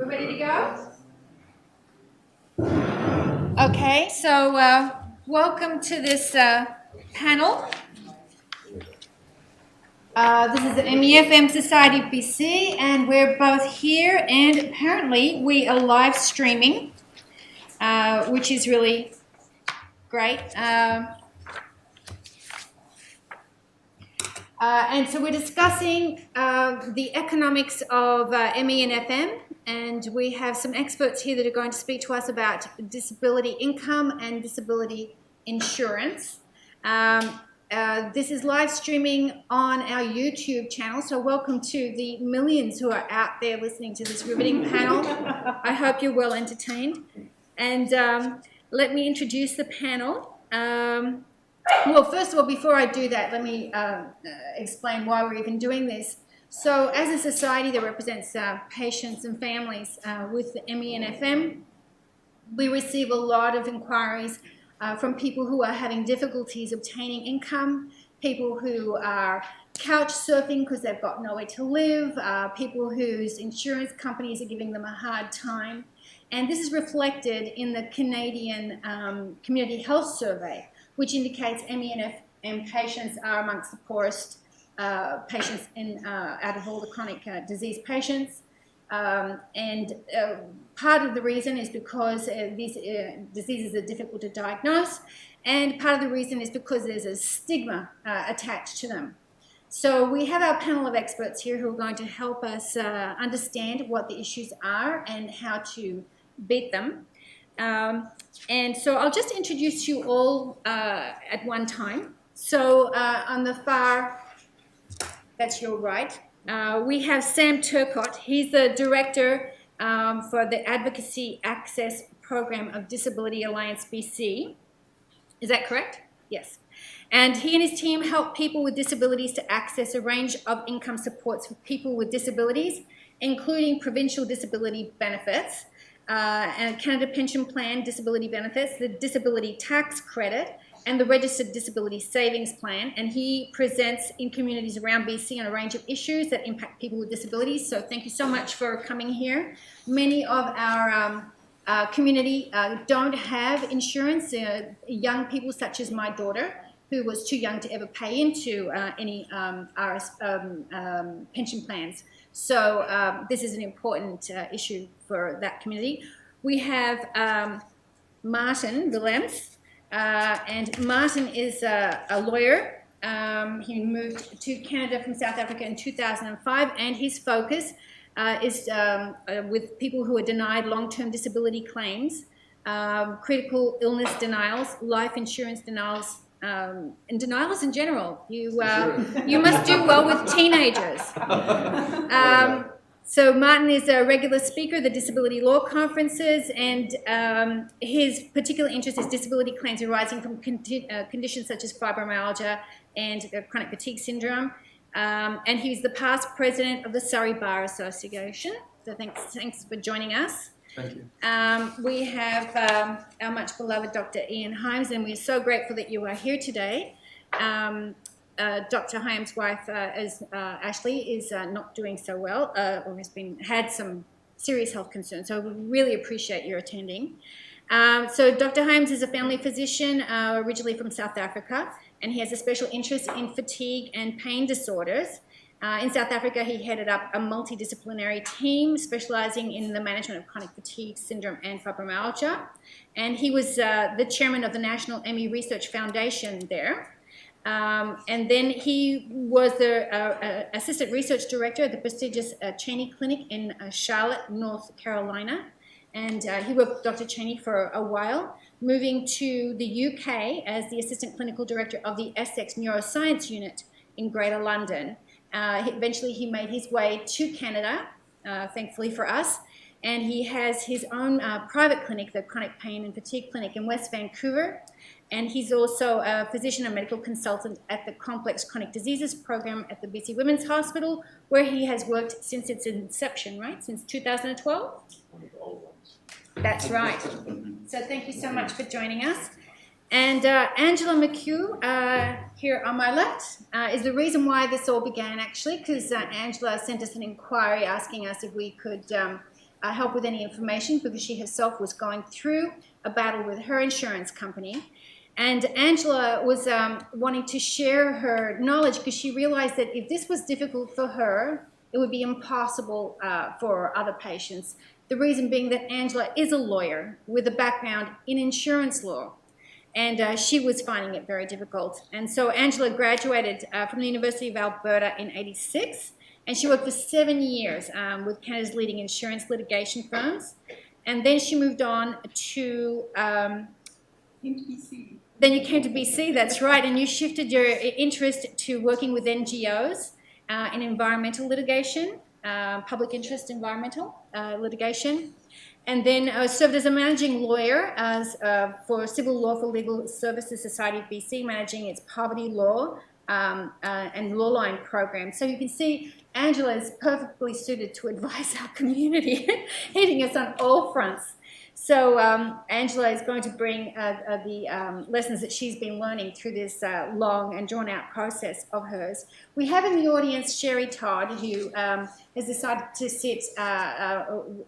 We're ready to go? Okay, so welcome to this panel. This is the MEFM Society of BC, and we're both here, and apparently we are live streaming, which is really great. And so we're discussing the economics of ME and FM, and we have some experts here that are going to speak to us about disability income and disability insurance. This is live streaming on our YouTube channel, so welcome to the millions who are out there listening to this riveting panel. I hope you're well entertained. And let me introduce the panel. Well, first of all, before I do that, let me explain why we're even doing this. So as a society that represents patients and families with ME and FM, we receive a lot of inquiries from people who are having difficulties obtaining income, people who are couch surfing because they've got nowhere to live, people whose insurance companies are giving them a hard time. And this is reflected in the Canadian Community Health Survey, which indicates ME and FM patients are amongst the poorest patients out of all the chronic disease patients. And part of the reason is because these diseases are difficult to diagnose, and part of the reason is because there's a stigma attached to them. So we have our panel of experts here who are going to help us understand what the issues are and how to beat them. And so I'll just introduce you all at one time. So on the far, that's your right, we have Sam Turcott. He's the director for the Advocacy Access Program of Disability Alliance BC. Is that correct? Yes. And he and his team help people with disabilities to access a range of income supports for people with disabilities, including provincial disability benefits, and Canada Pension Plan disability benefits, the disability tax credit, and the Registered Disability Savings Plan. And he presents in communities around BC on a range of issues that impact people with disabilities. So thank you so much for coming here. Many of our community don't have insurance. Young people such as my daughter, who was too young to ever pay into any pension plans. So this is an important issue for that community. We have Martin Willems, and Martin is a lawyer. He moved to Canada from South Africa in 2005, and his focus is with people who are denied long-term disability claims, critical illness denials, life insurance denials, and denials in general. You must do well with teenagers. So Martin is a regular speaker at the disability law conferences, and his particular interest is disability claims arising from conditions such as fibromyalgia and chronic fatigue syndrome. And he's the past president of the Surrey Bar Association. So thanks for joining us. Thank you. We have our much beloved Dr. Ian Himes, and we're so grateful that you are here today. Dr. Himes' wife, Ashley, is not doing so well, or has had some serious health concerns, so we really appreciate your attending. So Dr. Himes is a family physician, originally from South Africa, and he has a special interest in fatigue and pain disorders. In South Africa, he headed up a multidisciplinary team specializing in the management of chronic fatigue syndrome and fibromyalgia. And he was the chairman of the National ME Research Foundation there. And then he was the assistant research director at the prestigious Cheney Clinic in Charlotte, North Carolina. And he worked with Dr. Cheney for a while, moving to the UK as the assistant clinical director of the Essex Neuroscience Unit in Greater London. Eventually he made his way to Canada, thankfully for us, and he has his own private clinic, the Chronic Pain and Fatigue Clinic in West Vancouver, and he's also a physician and medical consultant at the Complex Chronic Diseases Program at the BC Women's Hospital, where he has worked since its inception, right? Since 2012? One of the old ones. That's right. So thank you so much for joining us. And Angela McHugh, here on my left, is the reason why this all began, actually, because Angela sent us an inquiry asking us if we could help with any information because she herself was going through a battle with her insurance company. And Angela was wanting to share her knowledge because she realized that if this was difficult for her, it would be impossible for other patients. The reason being that Angela is a lawyer with a background in insurance law. And she was finding it very difficult. And so Angela graduated from the University of Alberta in '86, and she worked for 7 years with Canada's leading insurance litigation firms. And then she moved on to... BC. Then you came to BC, that's right, and you shifted your interest to working with NGOs in environmental litigation, public interest environmental litigation. And then served as a managing lawyer for Civil Law for Legal Services Society of BC, managing its poverty law and law line program. So you can see Angela is perfectly suited to advise our community, hitting us on all fronts. So Angela is going to bring the lessons that she's been learning through this long and drawn-out process of hers. We have in the audience Sherry Todd, who has decided to sit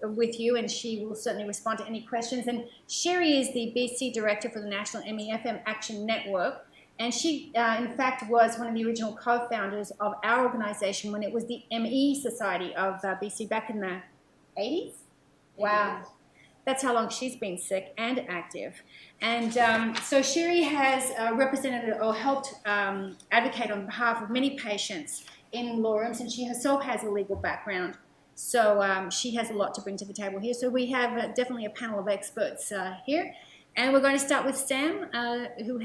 with you, and she will certainly respond to any questions. And Sherry is the BC Director for the National MEFM Action Network, and she, in fact, was one of the original co-founders of our organisation when it was the ME Society of BC back in the 80s? Wow. That's how long she's been sick and active. And so Sherry has represented or helped advocate on behalf of many patients in law rooms, and she herself has a legal background. So she has a lot to bring to the table here. So we have definitely a panel of experts here. And we're going to start with Sam, who's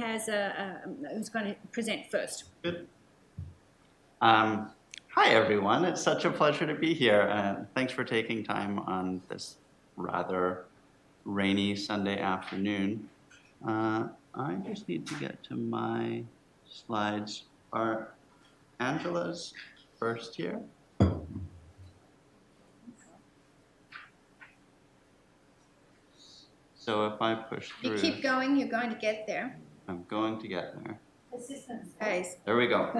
going to present first. Good. Hi, everyone. It's such a pleasure to be here. Thanks for taking time on this rather rainy Sunday afternoon. I just need to get to my slides. Are Angela's first here? So if I push through... You keep going, you're going to get there. I'm going to get there. Assistance. Guys. There we go.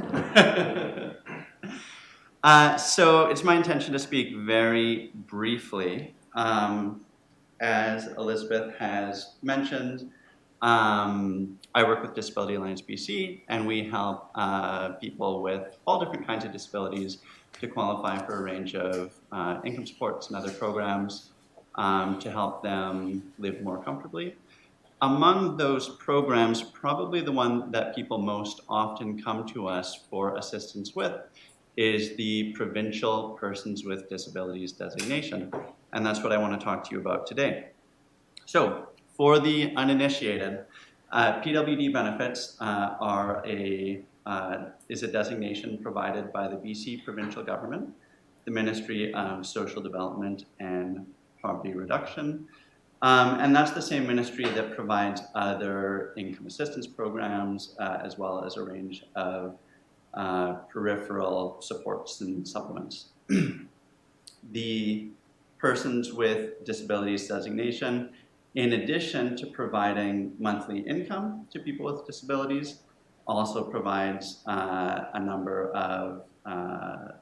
So it's my intention to speak very briefly. As Elizabeth has mentioned, I work with Disability Alliance BC, and we help people with all different kinds of disabilities to qualify for a range of income supports and other programs to help them live more comfortably. Among those programs, probably the one that people most often come to us for assistance with is the Provincial Persons with Disabilities designation. And that's what I want to talk to you about today. So, for the uninitiated, PWD benefits is a designation provided by the BC provincial government, the Ministry of Social Development and Poverty Reduction, and that's the same ministry that provides other income assistance programs as well as a range of peripheral supports and supplements. The Persons with Disabilities designation, in addition to providing monthly income to people with disabilities, also provides a number of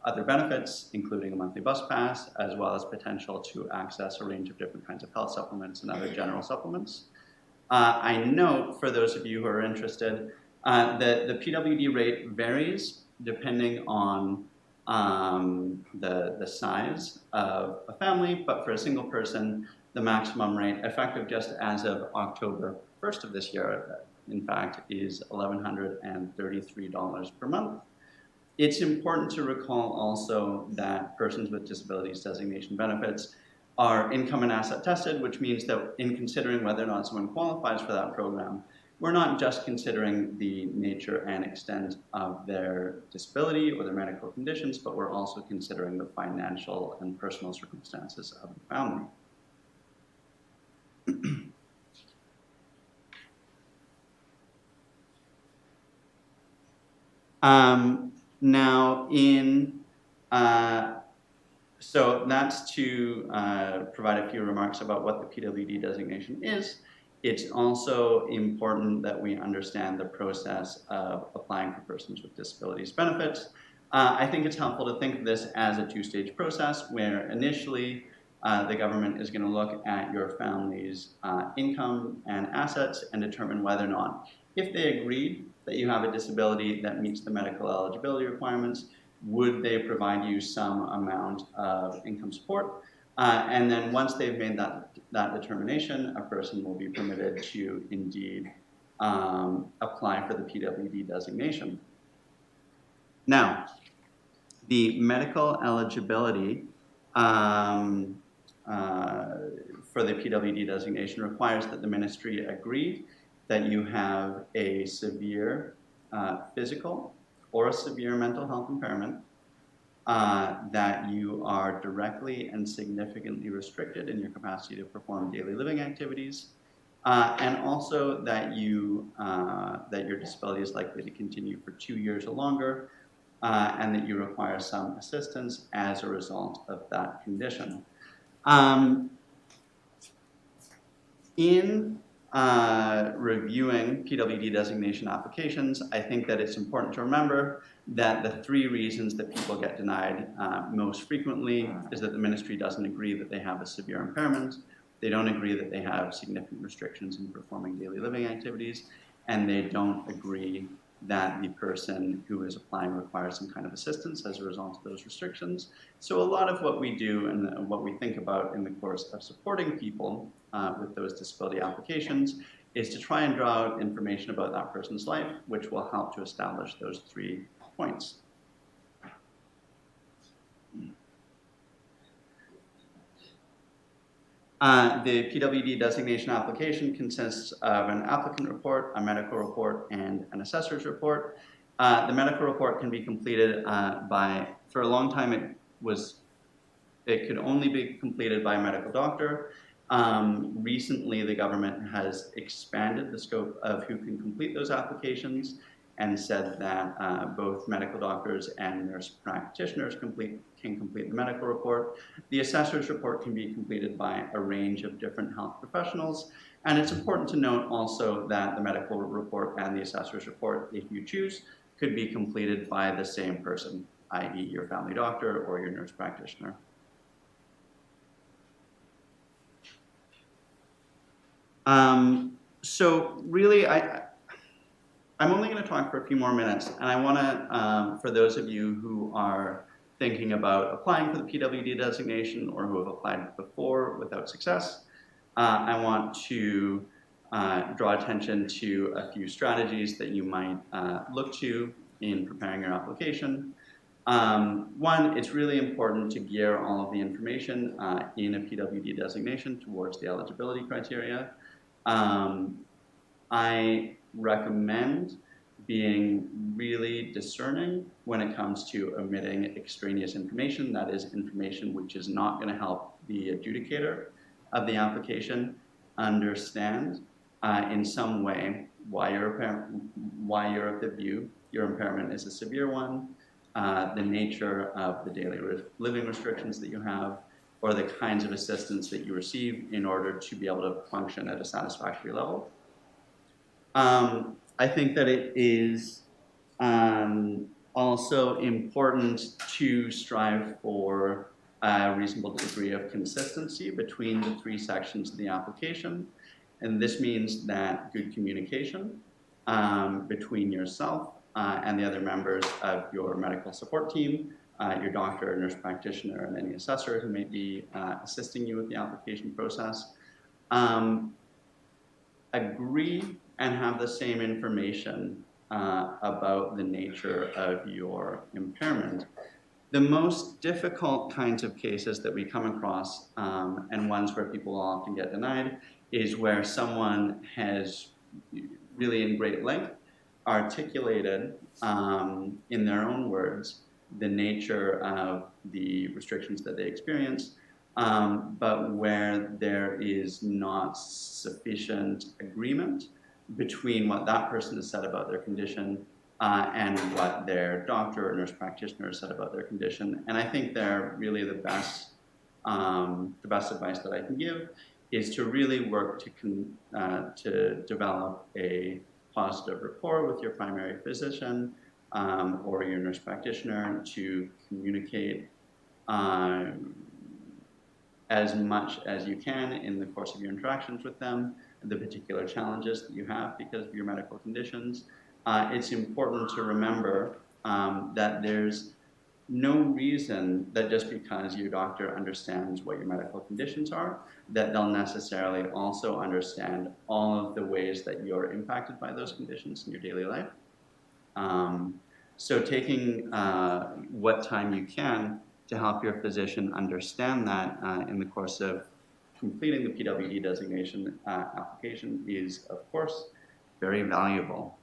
other benefits, including a monthly bus pass, as well as potential to access a range of different kinds of health supplements and other general supplements. I note, for those of you who are interested, that the PWD rate varies depending on the size of a family, but for a single person, the maximum rate, effective just as of October 1st of this year, in fact, is $1,133 per month. It's important to recall also that persons with disabilities designation benefits are income and asset tested, which means that in considering whether or not someone qualifies for that program, we're not just considering the nature and extent of their disability or their medical conditions, but we're also considering the financial and personal circumstances of the family. So that's to provide a few remarks about what the PWD designation is. It's also important that we understand the process of applying for persons with disabilities benefits. I think it's helpful to think of this as a two-stage process where initially The government is going to look at your family's income and assets and determine whether or not, if they agreed that you have a disability that meets the medical eligibility requirements, would they provide you some amount of income support? And then once they've made that determination, a person will be permitted to indeed apply for the PWD designation. Now, the medical eligibility for the PWD designation requires that the ministry agree that you have a severe physical or a severe mental health impairment, that you are directly and significantly restricted in your capacity to perform daily living activities, and also that that your disability is likely to continue for 2 years or longer, and that you require some assistance as a result of that condition. In reviewing PWD designation applications, I think that it's important to remember that the 3 reasons that people get denied most frequently is that the ministry doesn't agree that they have a severe impairment, they don't agree that they have significant restrictions in performing daily living activities, and they don't agree that the person who is applying requires some kind of assistance as a result of those restrictions. So a lot of what we do and what we think about in the course of supporting people with those disability applications is to try and draw out information about that person's life, which will help to establish those 3 points. The PWD designation application consists of an applicant report, a medical report, and an assessor's report. The medical report can be completed for a long time it could only be completed by a medical doctor. Recently, the government has expanded the scope of who can complete those applications and said that both medical doctors and nurse practitioners can complete the medical report. The assessor's report can be completed by a range of different health professionals. And it's important to note also that the medical report and the assessor's report, if you choose, could be completed by the same person, i.e. your family doctor or your nurse practitioner. So really, I'm only going to talk for a few more minutes, and I want to, for those of you who are thinking about applying for the PWD designation or who have applied before without success, I want to draw attention to a few strategies that you might look to in preparing your application. One, it's really important to gear all of the information in a PWD designation towards the eligibility criteria. I recommend being really discerning when it comes to omitting extraneous information, that is information which is not going to help the adjudicator of the application understand in some way why you're of the view your impairment is a severe one, the nature of the daily living restrictions that you have, or the kinds of assistance that you receive in order to be able to function at a satisfactory level. I think that it is also important to strive for a reasonable degree of consistency between the 3 sections of the application. And this means that good communication between yourself and the other members of your medical support team, your doctor, nurse practitioner, and any assessor who may be assisting you with the application process, agree and have the same information about the nature of your impairment. The most difficult kinds of cases that we come across, and ones where people often get denied, is where someone has really in great length articulated in their own words the nature of the restrictions that they experience, but where there is not sufficient agreement between what that person has said about their condition and what their doctor or nurse practitioner said about their condition. And I think they're really the best advice that I can give is to really work to develop a positive rapport with your primary physician or your nurse practitioner, to communicate as much as you can in the course of your interactions with them, the particular challenges that you have because of your medical conditions. It's important to remember that there's no reason that just because your doctor understands what your medical conditions are, that they'll necessarily also understand all of the ways that you're impacted by those conditions in your daily life. So taking what time you can to help your physician understand that in the course of completing the PWD designation application is, of course, very valuable.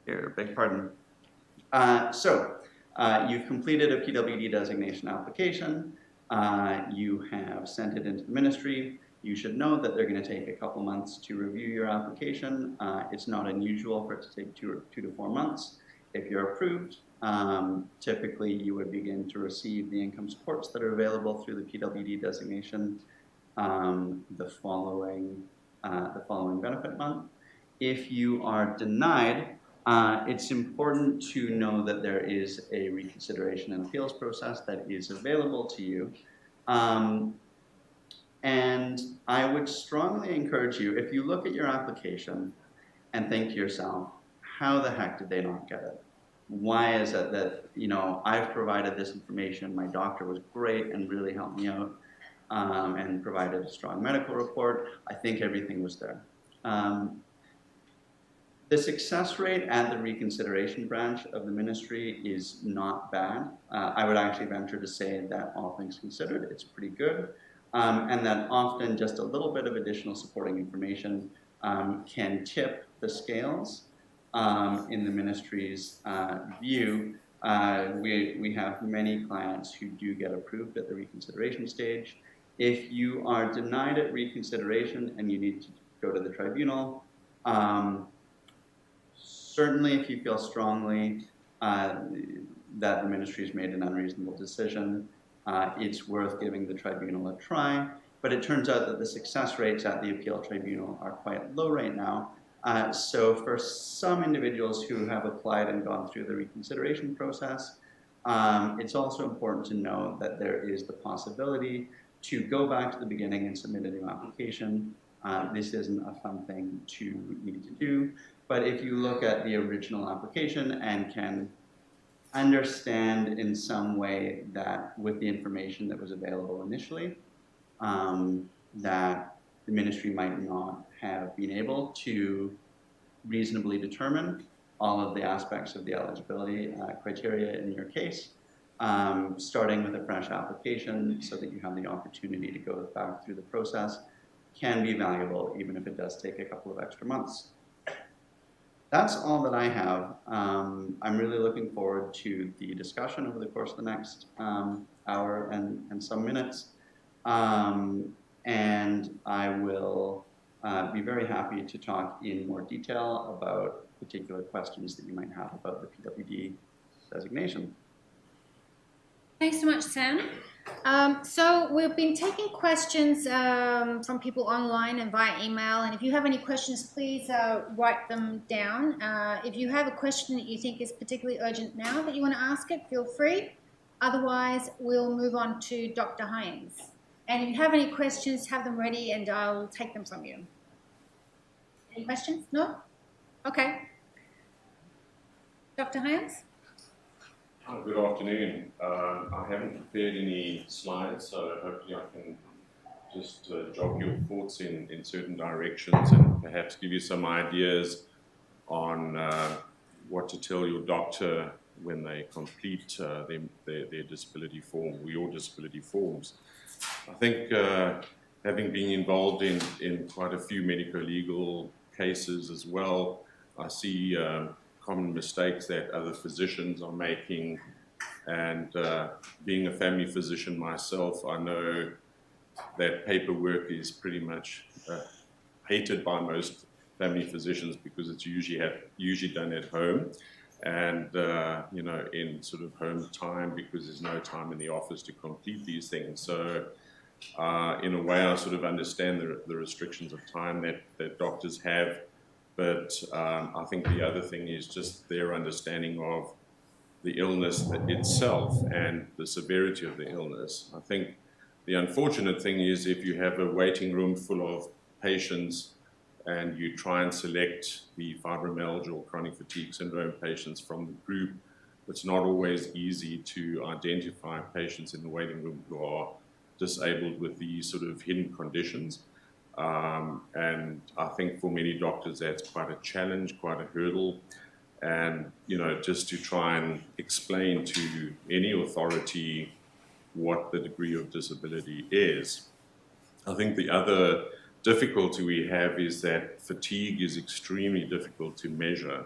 Here, beg pardon. You've completed a PWD designation application. You have sent it into the ministry. You should know that they're going to take a couple months to review your application. It's not unusual for it to take 2 to 4 months. If you're approved, typically you would begin to receive the income supports that are available through the PWD designation the following benefit month. If you are denied, it's important to know that there is a reconsideration and appeals process that is available to you. And I would strongly encourage you, if you look at your application and think to yourself, how the heck did they not get it? Why is it that, I've provided this information, my doctor was great and really helped me out and provided a strong medical report. I think everything was there. The success rate at the reconsideration branch of the ministry is not bad. I would actually venture to say that all things considered, it's pretty good. And that often just a little bit of additional supporting information can tip the scales in the ministry's view. We have many clients who do get approved at the reconsideration stage. If you are denied at reconsideration and you need to go to the tribunal, certainly if you feel strongly that the ministry has made an unreasonable decision, it's worth giving the tribunal a try. But it turns out that the success rates at the appeal tribunal are quite low right now. So for some individuals who have applied and gone through the reconsideration process, it's also important to know that there is the possibility to go back to the beginning and submit a new application. This isn't a fun thing to need to do, but if you look at the original application and can understand in some way that with the information that was available initially, that the ministry might not have been able to reasonably determine all of the aspects of the eligibility criteria in your case, starting with a fresh application so that you have the opportunity to go back through the process can be valuable, even if it does take a couple of extra months. That's all that I have. I'm really looking forward to the discussion over the course of the next hour and some minutes. And I will be very happy to talk in more detail about particular questions that you might have about the PWD designation. Thanks so much, Sam. So we've been taking questions from people online and via email, and if you have any questions, please write them down. If you have a question that you think is particularly urgent now that you want to ask it, feel free. Otherwise, we'll move on to Dr. Hines. And if you have any questions, have them ready and I'll take them from you. Any questions? No? Okay. Dr. Hines? Good afternoon. I haven't prepared any slides, so hopefully I can just jog your thoughts in certain directions and perhaps give you some ideas on what to tell your doctor when they complete their disability form or your disability forms. I think having been involved in quite a few medico-legal cases as well, I see common mistakes that other physicians are making, and being a family physician myself, I know that paperwork is pretty much hated by most family physicians because it's usually done at home and in sort of home time, because there's no time in the office to complete these things. So In a way, I sort of understand the restrictions of time that doctors have, but I think the other thing is just their understanding of the illness itself and the severity of the illness. I think the unfortunate thing is if you have a waiting room full of patients and you try and select the fibromyalgia or chronic fatigue syndrome patients from the group, it's not always easy to identify patients in the waiting room who are disabled with these sort of hidden conditions. And I think for many doctors that's quite a challenge, quite a hurdle. And, you know, just to try and explain to any authority what the degree of disability is. I think the other difficulty we have is that fatigue is extremely difficult to measure.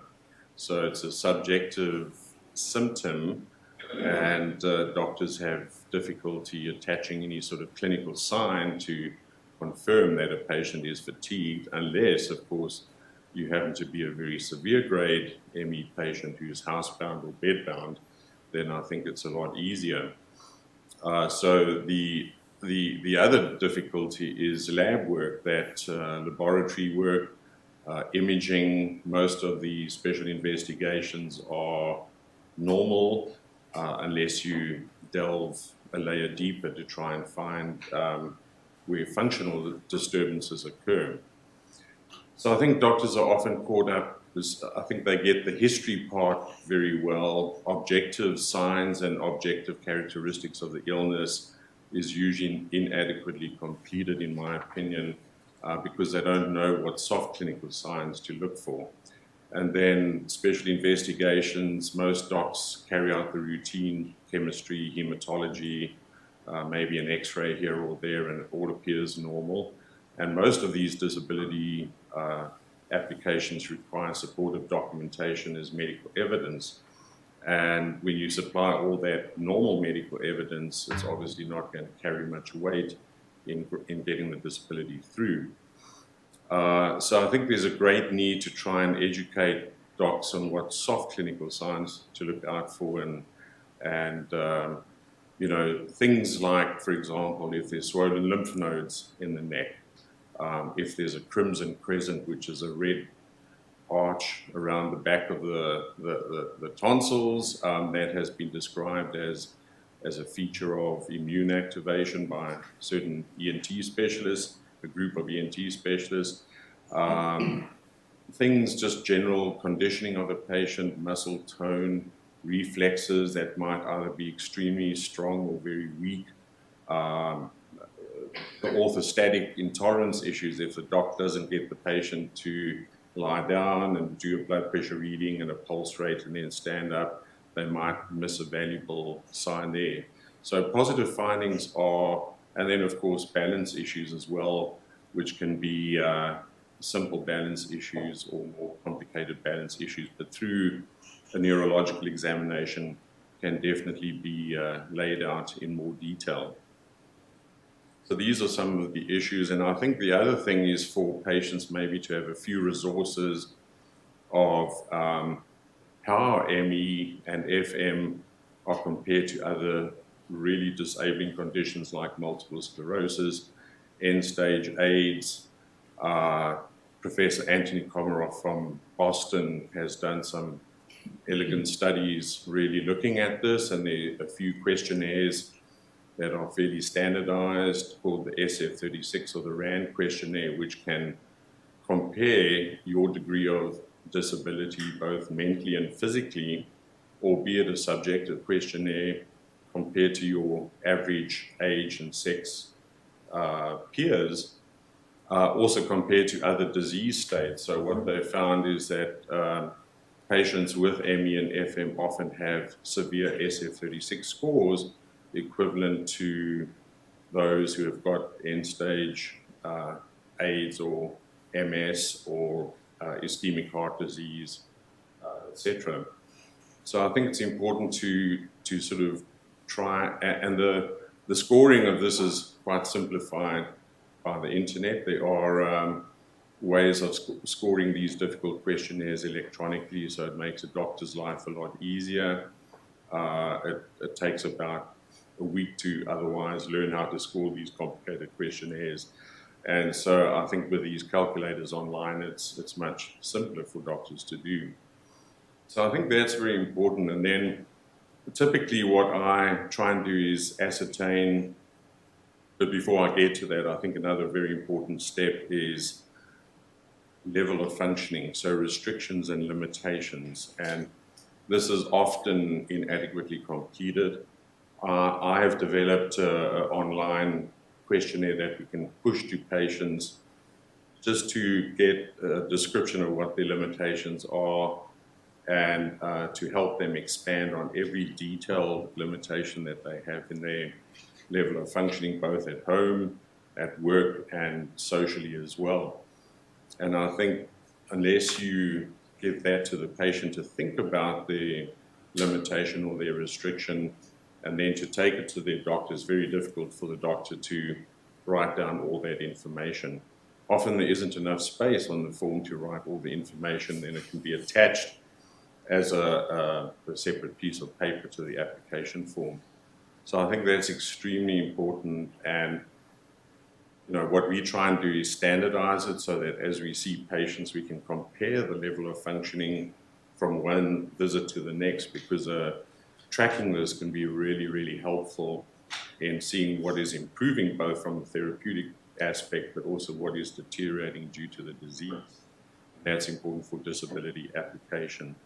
So it's a subjective symptom, and doctors have difficulty attaching any sort of clinical sign to confirm that a patient is fatigued, unless, of course, you happen to be a very severe grade ME patient who's housebound or bedbound, then I think it's a lot easier. So the other difficulty is lab work, that laboratory work, imaging. Most of the special investigations are normal unless you delve a layer deeper to try and find where functional disturbances occur. So I think doctors are often caught up, I think they get the history part very well. Objective signs and objective characteristics of the illness is usually inadequately completed, in my opinion, because they don't know what soft clinical signs to look for. And then special investigations, most docs carry out the routine chemistry, hematology, maybe an x-ray here or there, and it all appears normal. And most of these disability applications require supportive documentation as medical evidence. And when you supply all that normal medical evidence, it's obviously not going to carry much weight in getting the disability through. So I think there's a great need to try and educate docs on what soft clinical signs to look out for, and you know, things like, for example, if there's swollen lymph nodes in the neck, if there's a crimson crescent, which is a red arch around the back of the tonsils, that has been described as a feature of immune activation by certain ENT specialists, a group of ENT specialists. Things, just general conditioning of a patient, muscle tone, reflexes that might either be extremely strong or very weak. The orthostatic intolerance issues, if the doc doesn't get the patient to lie down and do a blood pressure reading and a pulse rate and then stand up, they might miss a valuable sign there. So positive findings are, and then of course balance issues as well, which can be simple balance issues or more complicated balance issues, but through a neurological examination can definitely be laid out in more detail. So these are some of the issues, and I think the other thing is for patients maybe to have a few resources of how ME and FM are compared to other really disabling conditions like multiple sclerosis, end-stage AIDS. Professor Anthony Komarov from Boston has done some elegant studies really looking at this, and there are a few questionnaires that are fairly standardized called the SF-36 or the RAND questionnaire, which can compare your degree of disability both mentally and physically, albeit a subjective questionnaire, compared to your average age and sex peers, also compared to other disease states. So what they found is that patients with ME and FM often have severe SF-36 scores equivalent to those who have got end-stage AIDS or MS or ischemic heart disease, etc. So I think it's important to sort of try, and the scoring of this is quite simplified by the internet. There are ways of scoring these difficult questionnaires electronically, so it makes a doctor's life a lot easier. It takes about a week to otherwise learn how to score these complicated questionnaires. And so I think with these calculators online, it's much simpler for doctors to do. So I think that's very important. And then typically what I try and do is ascertain, but before I get to that, I think another very important step is level of functioning, so restrictions and limitations. And this is often inadequately completed. I have developed an online questionnaire that we can push to patients just to get a description of what their limitations are and to help them expand on every detailed limitation that they have in their level of functioning, both at home, at work, and socially as well. And I think unless you give that to the patient to think about their limitation or their restriction, and then to take it to their doctor, it's very difficult for the doctor to write down all that information. Often there isn't enough space on the form to write all the information, then it can be attached as a separate piece of paper to the application form. So I think that's extremely important, and what we try and do is standardize it so that as we see patients, we can compare the level of functioning from one visit to the next, because tracking this can be really, really helpful in seeing what is improving both from a therapeutic aspect, but also what is deteriorating due to the disease. That's important for disability application.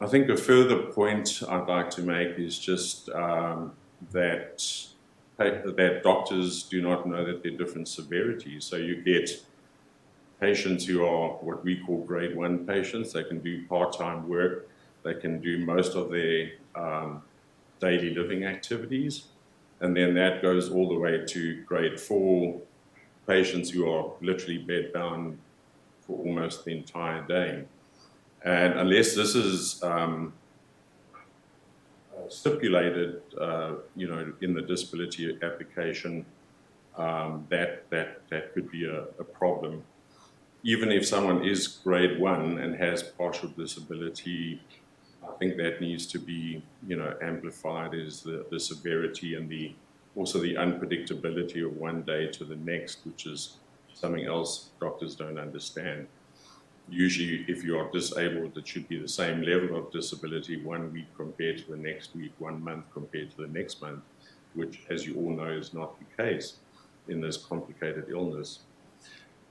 I think a further point I'd like to make is just that doctors do not know that there are different severities. So you get patients who are what we call grade 1 patients. They can do part-time work. They can do most of their daily living activities. And then that goes all the way to grade 4 patients who are literally bedbound for almost the entire day. And unless this is stipulated, in the disability application, that could be a problem. Even if someone is grade 1 and has partial disability, I think that needs to be, amplified, is the severity and also the unpredictability of one day to the next, which is something else doctors don't understand. Usually, if you are disabled, it should be the same level of disability 1 week compared to the next week, 1 month compared to the next month, which, as you all know, is not the case in this complicated illness.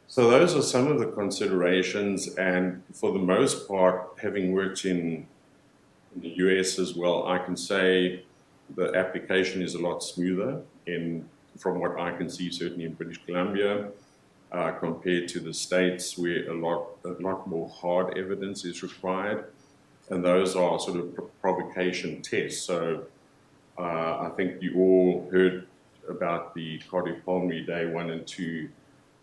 So those are some of the considerations, and for the most part, having worked in the US as well, I can say the application is a lot smoother from what I can see, certainly in British Columbia, compared to the States, where a lot more hard evidence is required, and those are sort of provocation tests. So I think you all heard about the cardiopulmonary day 1 and 2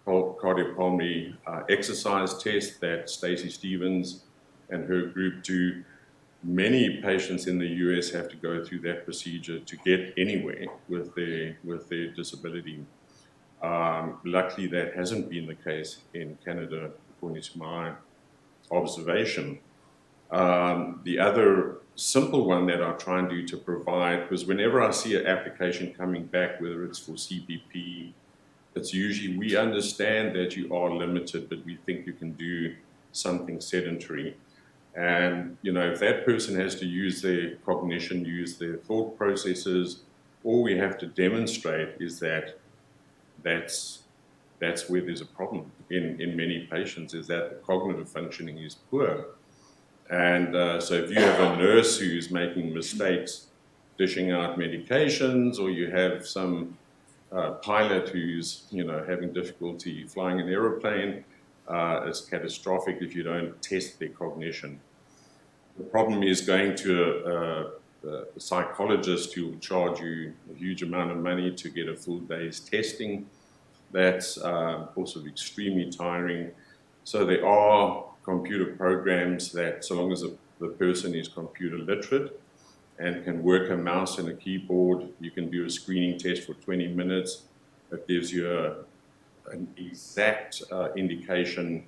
cardiopulmonary exercise test that Stacey Stevens and her group do. Many patients in the US have to go through that procedure to get anywhere with their disability. Luckily, that hasn't been the case in Canada, according to my observation. The other simple one that I try and do to provide, because whenever I see an application coming back, whether it's for CPP, it's usually, we understand that you are limited, but we think you can do something sedentary. And, if that person has to use their cognition, use their thought processes, all we have to demonstrate is that that's where there's a problem in many patients, is that the cognitive functioning is poor. And so if you have a nurse who's making mistakes dishing out medications, or you have some pilot who's having difficulty flying an aeroplane, it's catastrophic if you don't test their cognition. The problem is going to a psychologist who will charge you a huge amount of money to get a full day's testing. That's also extremely tiring. So there are computer programs that, so long as the person is computer literate and can work a mouse and a keyboard, you can do a screening test for 20 minutes. It gives you an exact indication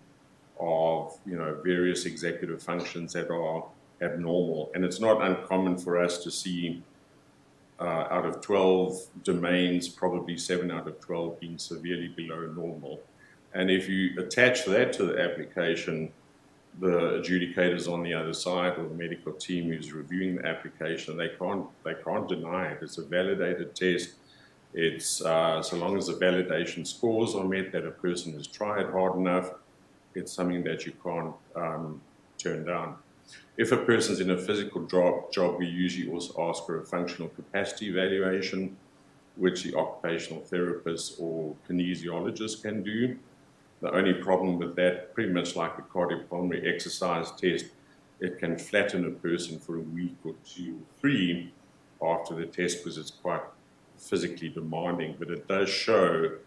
of various executive functions that are abnormal. And it's not uncommon for us to see out of 12 domains, probably 7 out of 12 being severely below normal. And if you attach that to the application, the adjudicators on the other side or the medical team who's reviewing the application, they can't deny it. It's a validated test. It's so long as the validation scores are met, that a person has tried hard enough, it's something that you can't turn down. If a person's in a physical job, we usually also ask for a functional capacity evaluation, which the occupational therapist or kinesiologist can do. The only problem with that, pretty much like a cardiopulmonary exercise test, it can flatten a person for a week or 2 or 3 after the test because it's quite physically demanding, but it does show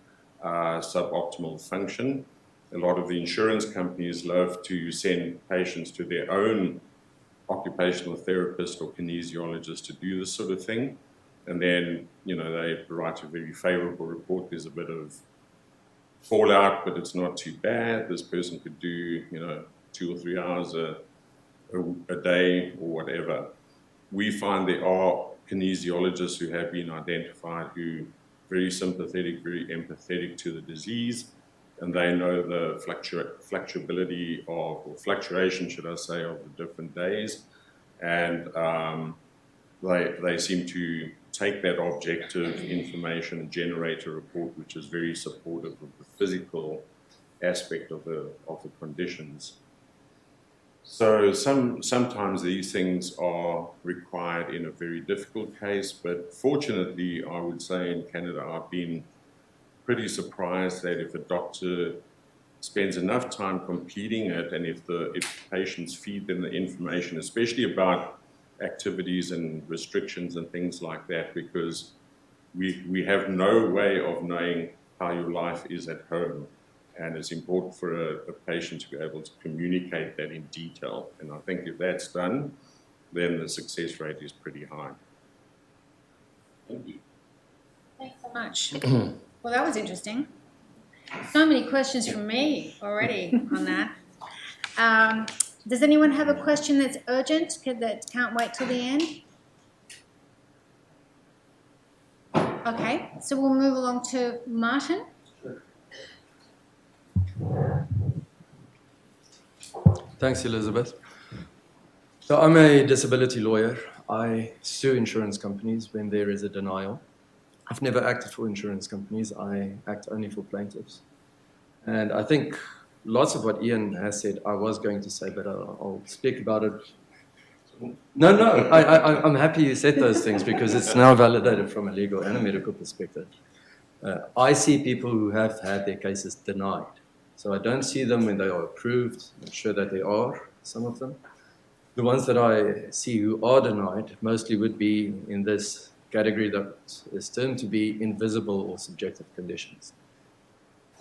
suboptimal function. A lot of the insurance companies love to send patients to their own occupational therapist or kinesiologist to do this sort of thing. And then, they write a very favorable report. There's a bit of fallout, but it's not too bad. This person could do, 2 or 3 hours a day or whatever. We find there are kinesiologists who have been identified who are very sympathetic, very empathetic to the disease, and they know the fluctuability or fluctuation, should I say, of the different days. And they seem to take that objective information and generate a report which is very supportive of the physical aspect of the conditions. So sometimes these things are required in a very difficult case, but fortunately, I would say in Canada, I've been pretty surprised that if a doctor spends enough time completing it, and if patients feed them the information, especially about activities and restrictions and things like that, because we have no way of knowing how your life is at home. And it's important for a patient to be able to communicate that in detail. And I think if that's done, then the success rate is pretty high. Thank you. Thanks so much. Well, that was interesting. So many questions from me already on that. Does anyone have a question that's urgent, that can't wait till the end? Okay, so we'll move along to Martin. Thanks, Elizabeth. So I'm a disability lawyer. I sue insurance companies when there is a denial. I've never acted for insurance companies. I act only for plaintiffs. And I think lots of what Ian has said, I was going to say, but I'll speak about it. No, I'm happy you said those things because it's now validated from a legal and a medical perspective. I see people who have had their cases denied. So I don't see them when they are approved. I'm sure that they are, some of them. The ones that I see who are denied mostly would be in this category that is termed to be invisible or subjective conditions.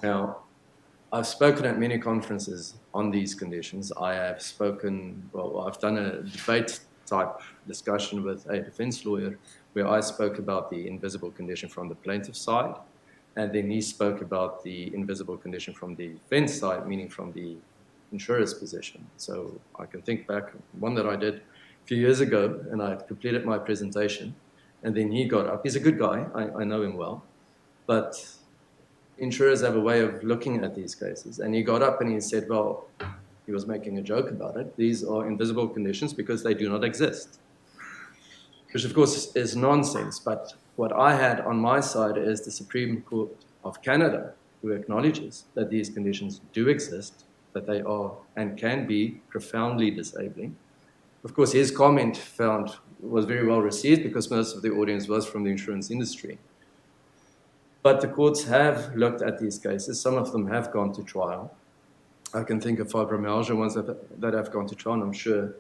Now, I've spoken at many conferences on these conditions. I have I've done a debate type discussion with a defense lawyer where I spoke about the invisible condition from the plaintiff side, and then he spoke about the invisible condition from the defense side, meaning from the insurer's position. So I can think back, one that I did a few years ago, and I completed my presentation, and then he got up. He's a good guy, I know him well, but insurers have a way of looking at these cases. And he got up and he said, well, he was making a joke about it. These are invisible conditions because they do not exist, which of course is nonsense. But what I had on my side is the Supreme Court of Canada, who acknowledges that these conditions do exist, that they are and can be profoundly disabling. Of course, his comment was very well received because most of the audience was from the insurance industry. But the courts have looked at these cases. Some of them have gone to trial. I can think of fibromyalgia ones that have gone to trial, and I'm sure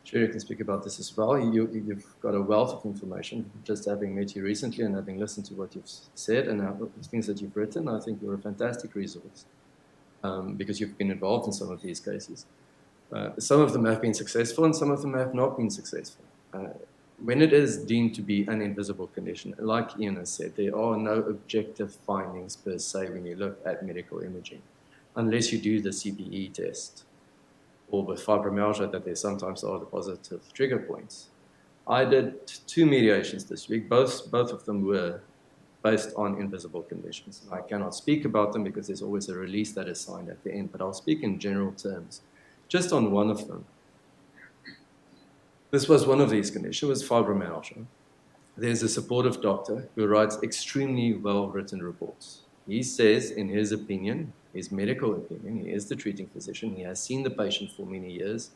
you can speak about this as well. You've got a wealth of information. Just having met you recently and having listened to what you've said and the things that you've written, I think you're a fantastic resource because you've been involved in some of these cases. Some of them have been successful and some of them have not been successful. When it is deemed to be an invisible condition, like Ian has said, there are no objective findings per se when you look at medical imaging, unless you do the CPE test, or with fibromyalgia that there sometimes are the positive trigger points. I did 2 mediations this week. Both of them were based on invisible conditions. I cannot speak about them because there's always a release that is signed at the end, but I'll speak in general terms. Just on one of them. This was one of these conditions, was fibromyalgia. There's a supportive doctor who writes extremely well-written reports. He says, in his opinion, his medical opinion, he is the treating physician, he has seen the patient for many years,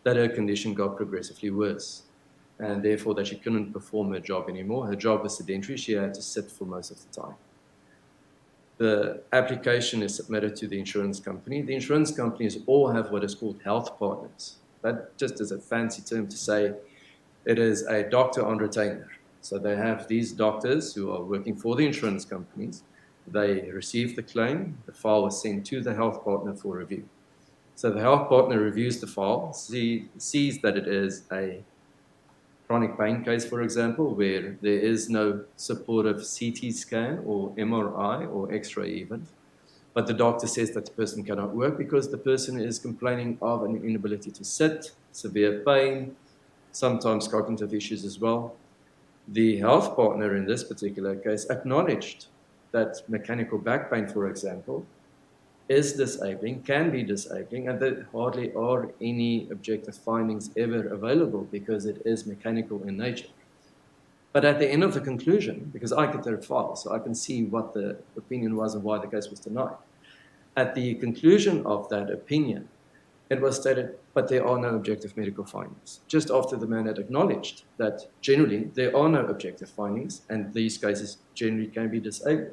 that her condition got progressively worse, and therefore that she couldn't perform her job anymore. Her job was sedentary, she had to sit for most of the time. The application is submitted to the insurance company. The insurance companies all have what is called health partners. That just is a fancy term to say it is a doctor on retainer. So they have these doctors who are working for the insurance companies. They receive the claim, the file is sent to the health partner for review. So the health partner reviews the file, sees that it is a chronic pain case, for example, where there is no supportive CT scan or MRI or X-ray even, but the doctor says that the person cannot work because the person is complaining of an inability to sit, severe pain, sometimes cognitive issues as well. The health partner in this particular case acknowledged that mechanical back pain, for example, is disabling, can be disabling, and there hardly are any objective findings ever available because it is mechanical in nature. But at the end of the conclusion, because I get their file, so I can see what the opinion was and why the case was denied. At the conclusion of that opinion, it was stated, but there are no objective medical findings. Just after the man had acknowledged that generally there are no objective findings and these cases generally can be disabling.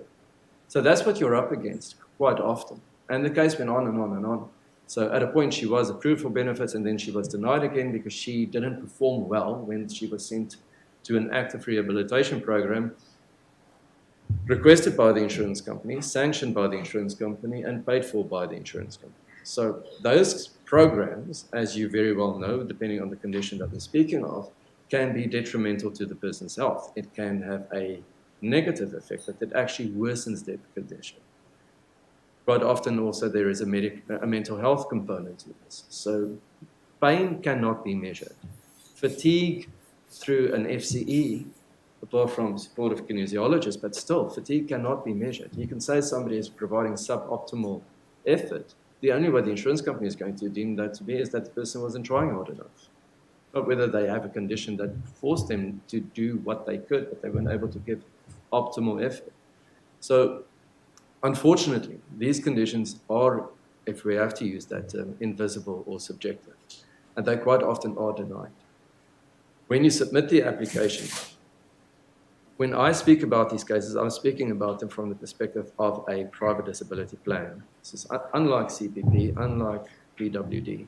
So that's what you're up against quite often. And the case went on and on and on. So at a point she was approved for benefits and then she was denied again because she didn't perform well when she was sent to an active rehabilitation program requested by the insurance company, sanctioned by the insurance company, and paid for by the insurance company. So those programs, as you very well know, depending on the condition that we're speaking of, can be detrimental to the person's health. It can have a negative effect that it actually worsens their condition. But often also there is a mental health component to this. So pain cannot be measured. Fatigue through an FCE, apart from supportive kinesiologists, but still, fatigue cannot be measured. You can say somebody is providing suboptimal effort. The only way the insurance company is going to deem that to be is that the person wasn't trying hard enough. Not whether they have a condition that forced them to do what they could, but they weren't able to give optimal effort. So, unfortunately, these conditions are, if we have to use that term, invisible or subjective. And they quite often are denied. When you submit the application, when I speak about these cases, I'm speaking about them from the perspective of a private disability plan. This is unlike CPP, unlike PWD.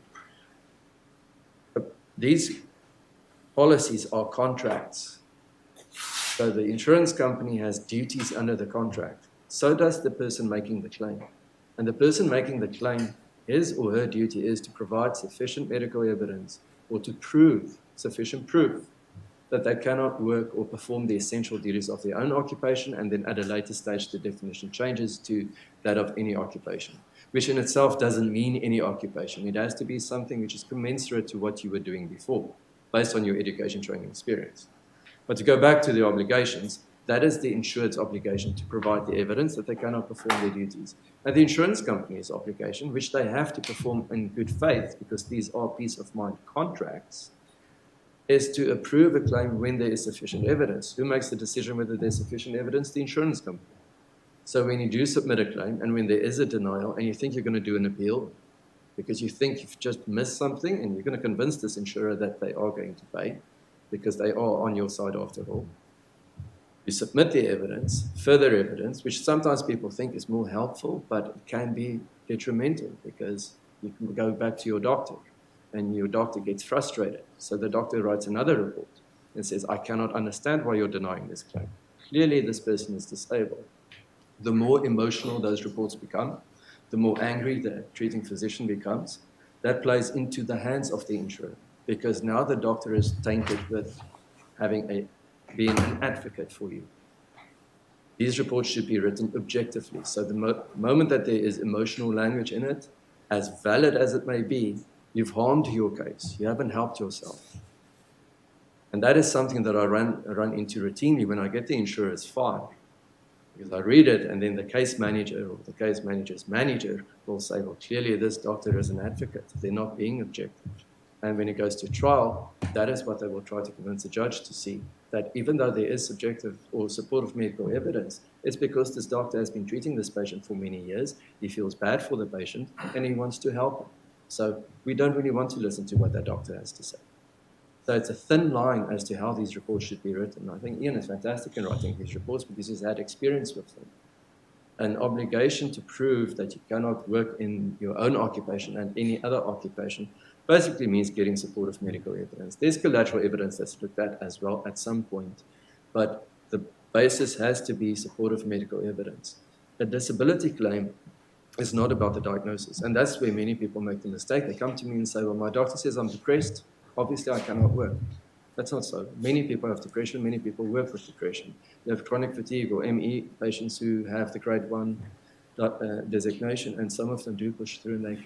These policies are contracts. So the insurance company has duties under the contract. So does the person making the claim. And the person making the claim, his or her duty is to provide sufficient medical evidence or to prove, sufficient proof, that they cannot work or perform the essential duties of their own occupation, and then at a later stage the definition changes to that of any occupation, which in itself doesn't mean any occupation. It has to be something which is commensurate to what you were doing before, based on your education training experience. But to go back to the obligations, that is the insured's obligation to provide the evidence that they cannot perform their duties. And the insurance company's obligation, which they have to perform in good faith, because these are peace of mind contracts, is to approve a claim when there is sufficient evidence. Who makes the decision whether there's sufficient evidence? The insurance company. So when you do submit a claim and when there is a denial and you think you're going to do an appeal because you think you've just missed something and you're going to convince this insurer that they are going to pay because they are on your side after all, you submit the evidence, further evidence, which sometimes people think is more helpful, but it can be detrimental because you can go back to your doctor and your doctor gets frustrated. So the doctor writes another report and says, I cannot understand why you're denying this claim. Clearly, this person is disabled. The more emotional those reports become, the more angry the treating physician becomes. That plays into the hands of the insurer because now the doctor is tainted with being an advocate for you. These reports should be written objectively. So the moment that there is emotional language in it, as valid as it may be, you've harmed your case. You haven't helped yourself. And that is something that I run into routinely when I get the insurer's file. Because I read it, and then the case manager or the case manager's manager will say, well, clearly this doctor is an advocate. They're not being objective. And when it goes to trial, that is what they will try to convince the judge to see, that even though there is subjective or supportive medical evidence, it's because this doctor has been treating this patient for many years, he feels bad for the patient, and he wants to help him. So we don't really want to listen to what that doctor has to say. So it's a thin line as to how these reports should be written. I think Ian is fantastic in writing these reports because he's had experience with them. An obligation to prove that you cannot work in your own occupation and any other occupation basically means getting supportive medical evidence. There's collateral evidence that's looked at as well at some point, but the basis has to be supportive medical evidence. A disability claim is not about the diagnosis, and that's where many people make the mistake. They come to me and say, well, my doctor says I'm depressed, obviously I cannot work. That's not so. Many people have depression, many people work with depression. You have chronic fatigue or ME patients who have the grade 1 designation, and some of them do push through and they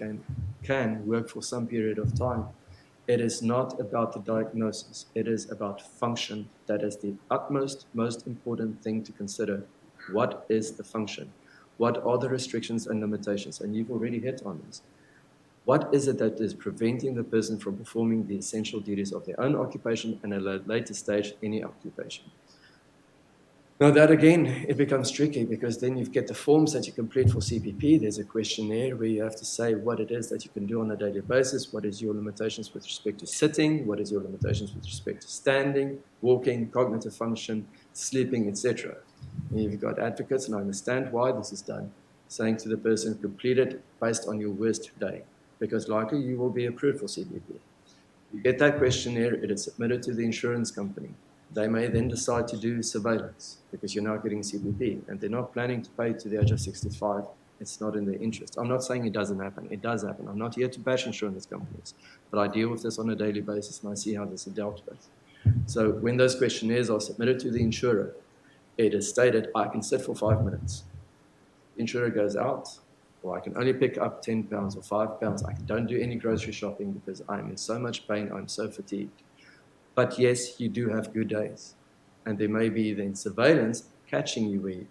can work for some period of time. It is not about the diagnosis. It is about function. That is the utmost, most important thing to consider. What is the function? What are the restrictions and limitations? And you've already hit on this. What is it that is preventing the person from performing the essential duties of their own occupation and at a later stage, any occupation? Now that again, it becomes tricky because then you get the forms that you complete for CPP. There's a questionnaire where you have to say what it is that you can do on a daily basis. What is your limitations with respect to sitting? What is your limitations with respect to standing, walking, cognitive function, sleeping, etc. And you've got advocates, and I understand why this is done, saying to the person, complete it based on your worst day, because likely you will be approved for CPP. You get that questionnaire, it is submitted to the insurance company. They may then decide to do surveillance because you're now getting CPP and they're not planning to pay to the age of 65. It's not in their interest. I'm not saying it doesn't happen. It does happen. I'm not here to bash insurance companies, but I deal with this on a daily basis and I see how this is dealt with. So when those questionnaires are submitted to the insurer, it is stated, I can sit for 5 minutes. The insurer goes out, or I can only pick up 10 pounds or 5 pounds. I don't do any grocery shopping because I'm in so much pain, I'm so fatigued. But yes, you do have good days. And there may be then surveillance catching you,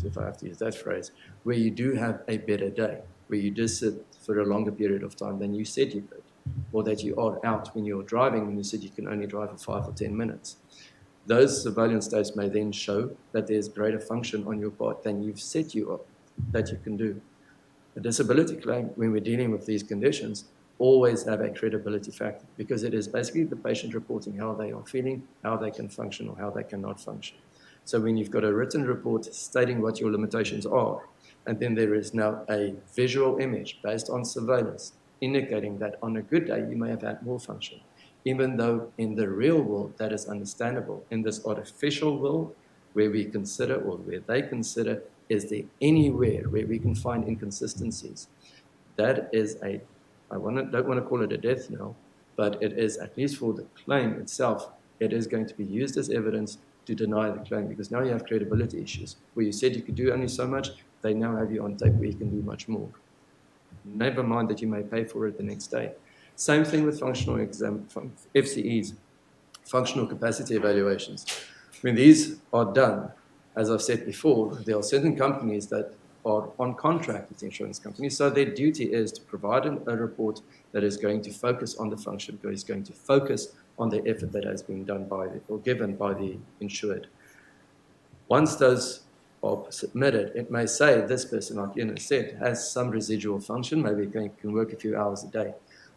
if I have to use that phrase, where you do have a better day, where you just sit for a longer period of time than you said you could, or that you are out when you're driving when you said you can only drive for 5 or 10 minutes. Those surveillance days may then show that there's greater function on your part than you've said you are, that you can do. A disability claim, when we're dealing with these conditions, always have a credibility factor because it is basically the patient reporting how they are feeling, how they can function or how they cannot function. So when you've got a written report stating what your limitations are, and then there is now a visual image based on surveillance indicating that on a good day you may have had more function, even though in the real world that is understandable. In this artificial world where we consider, or where they consider, is there anywhere where we can find inconsistencies? That is a, don't want to call it a death knell, but it is, at least for the claim itself, it is going to be used as evidence to deny the claim, because now you have credibility issues. Where you said you could do only so much, they now have you on tape where you can do much more. Never mind that you may pay for it the next day. Same thing with functional FCEs, functional capacity evaluations. When these are done, as I've said before, there are certain companies that are on contract with insurance companies, so their duty is to provide a report that is going to focus on the function, that is going to focus on the effort that has been done by or given by the insured. Once those are submitted, it may say this person, like Ian said, has some residual function, maybe can work a few hours a day.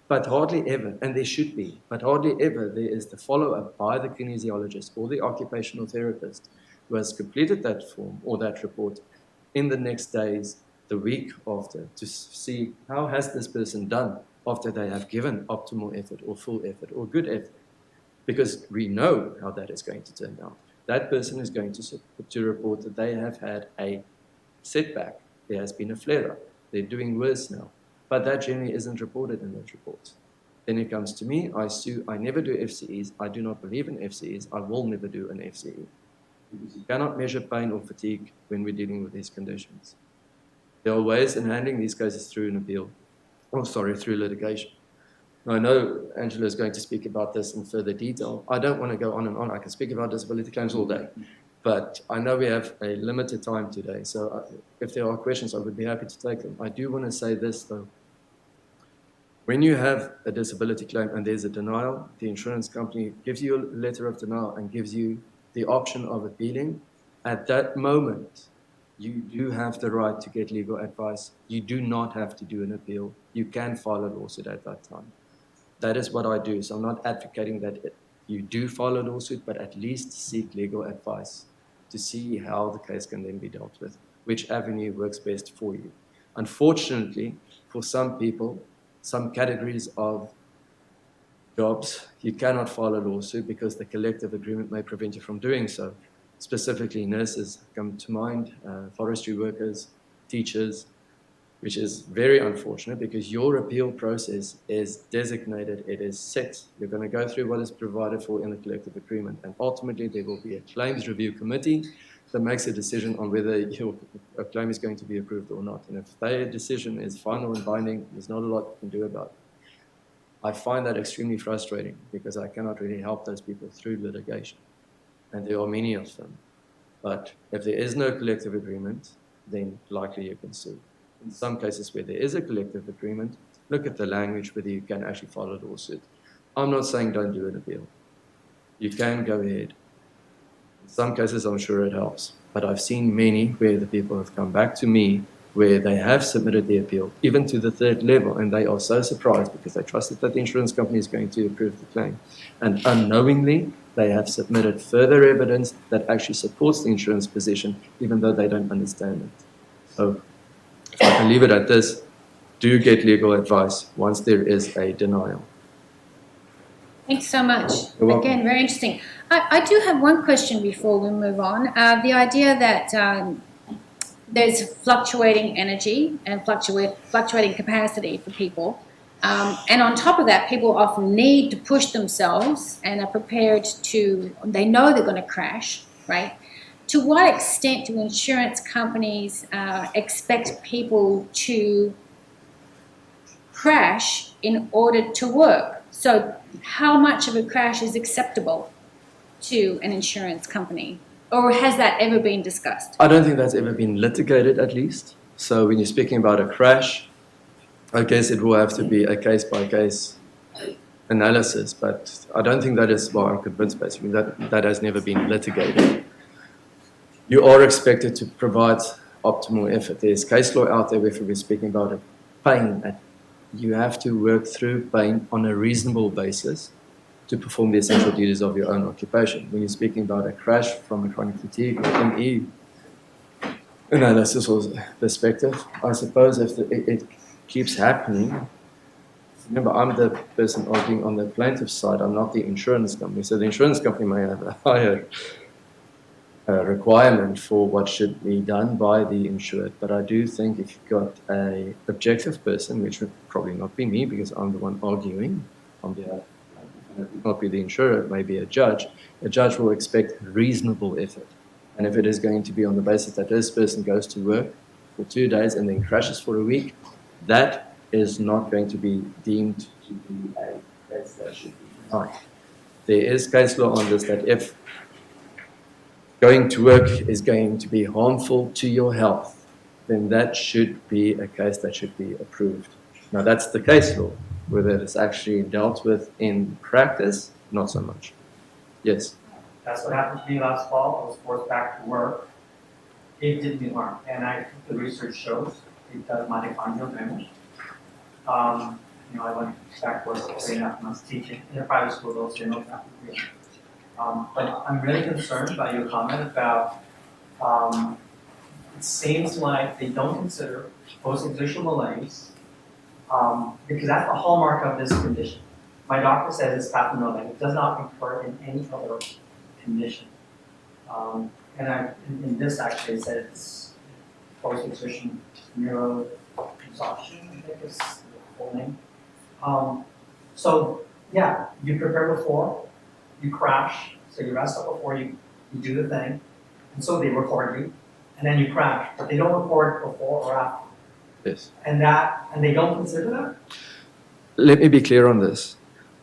But hardly ever, and there should be, but hardly ever there is the follow-up by the kinesiologist or the occupational therapist who has completed that form or that report in the next days, the week after, to see how has this person done after they have given optimal effort or full effort or good effort. Because we know how that is going to turn out. That person is going to report that they have had a setback. There has been a flare-up. They're doing worse now. But that generally isn't reported in that report. Then it comes to me, I sue, I never do FCEs, I do not believe in FCEs, I will never do an FCE. Because you cannot measure pain or fatigue when we're dealing with these conditions. There are ways in handling these cases through an appeal, through litigation. I know Angela is going to speak about this in further detail. I don't want to go on and on. I can speak about disability claims all day, but I know we have a limited time today. So if there are questions, I would be happy to take them. I do want to say this though. When you have a disability claim and there's a denial, the insurance company gives you a letter of denial and gives you the option of appealing. At that moment, you do have the right to get legal advice. You do not have to do an appeal. You can file a lawsuit at that time. That is what I do. So I'm not advocating that you do file a lawsuit, but at least seek legal advice to see how the case can then be dealt with, which avenue works best for you. Unfortunately, for some people, some categories of jobs, you cannot file a lawsuit because the collective agreement may prevent you from doing so. Specifically, nurses come to mind, forestry workers, teachers, which is very unfortunate because your appeal process is designated, it is set. You're going to go through what is provided for in the collective agreement, and ultimately there will be a claims review committee that makes a decision on whether your claim is going to be approved or not. And if their decision is final and binding, there's not a lot you can do about it. I find that extremely frustrating because I cannot really help those people through litigation, and there are many of them. But if there is no collective agreement, then likely you can sue. In some cases where there is a collective agreement, look at the language whether you can actually file a lawsuit. I'm not saying don't do an appeal. You can go ahead. In some cases, I'm sure it helps. But I've seen many where the people have come back to me where they have submitted the appeal, even to the third level, and they are so surprised because they trusted that the insurance company is going to approve the claim. And unknowingly, they have submitted further evidence that actually supports the insurance position, even though they don't understand it. So if I can leave it at this, do get legal advice once there is a denial. Thanks so much. You're welcome. Again, very interesting. I do have one question before we move on. The idea that there's fluctuating energy and fluctuating capacity for people. And on top of that, people often need to push themselves and are prepared to, they know they're going to crash, right? To what extent do insurance companies expect people to crash in order to work? So how much of a crash is acceptable to an insurance company? Or has that ever been discussed? I don't think that's ever been litigated, at least. So when you're speaking about a crash, I guess it will have to be a case-by-case analysis, but I don't think that is, well, I'm convinced basically that has never been litigated. You are expected to provide optimal effort. There's case law out there where we're speaking about a pain. You have to work through pain on a reasonable basis to perform the essential duties of your own occupation. When you're speaking about a crash from a chronic fatigue or ME analysis or perspective, I suppose if it keeps happening, remember, I'm the person arguing on the plaintiff's side, I'm not the insurance company. So the insurance company may have a higher requirement for what should be done by the insured. But I do think if you've got an objective person, which would probably not be me because I'm the one arguing on behalf, it would not be the insurer, it may be a judge will expect reasonable effort. And if it is going to be on the basis that this person goes to work for 2 days and then crashes for a week, that is not going to be deemed to be a case that should be denied. There is case law on this that if going to work is going to be harmful to your health, then that should be a case that should be approved. Now that's the case law. Whether it's actually dealt with in practice, not so much. Yes? That's what happened to me last fall. I was forced back to work. It did me harm, and the research shows it does mitochondrial damage. I went back to work for 3.5 months teaching in a private school, though, so no faculty. But I'm really concerned by your comment about it seems like they don't consider post-exertional malaise because that's the hallmark of this condition. My doctor says it's pathognomonic. It does not occur in any other condition. In this actually it said it's post-exertion neuroexhaustion, I think is the full name. So yeah, you prepare before, you crash, so you rest up before you do the thing, and so they record you, and then you crash, but they don't record before or after. Yes. And they don't consider that? let me be clear on this.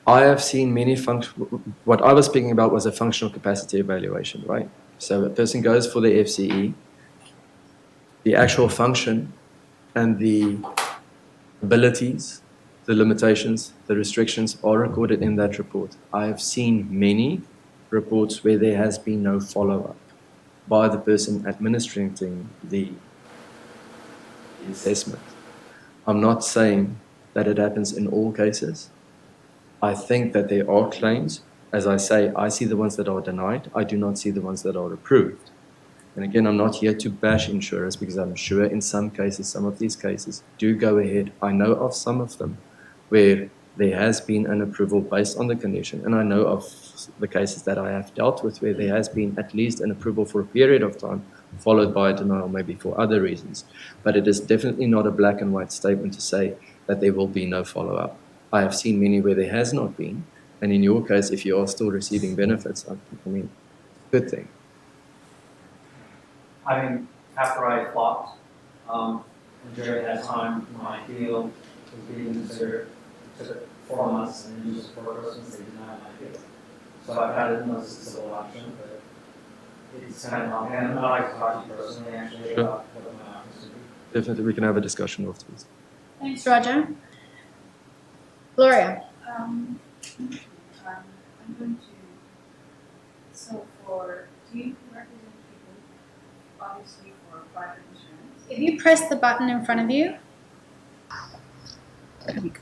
I have seen many what I was speaking about was a functional capacity evaluation, right? So a person goes for the FCE, the actual function and the abilities, the limitations, the restrictions are recorded in that report. I have seen many reports where there has been no follow-up by the person administering the assessment. I'm not saying that it happens in all cases. I think that there are claims. As I say, I see the ones that are denied. I do not see the ones that are approved. And again, I'm not here to bash insurers because I'm sure in some cases, some of these cases do go ahead. I know of some of them where there has been an approval based on the condition. And I know of the cases that I have dealt with where there has been at least an approval for a period of time, followed by a denial maybe for other reasons. But it is definitely not a black and white statement to say that there will be no follow-up. I have seen many where there has not been. And in your case, if you are still receiving benefits, I mean, good thing. Having, after I flopped, Jerry had time, my deal was being considered, it took 4 months and then you just 4 Christmas, they denied my deal. So I've had it as a civil option, but it's kind of long, and I like to talk to you personally actually about what my options would be. Definitely, we can have a discussion afterwards. Thanks, Roger. Gloria. I'm going to, so do you represent people, obviously for private insurance? If you press the button in front of you, There we go.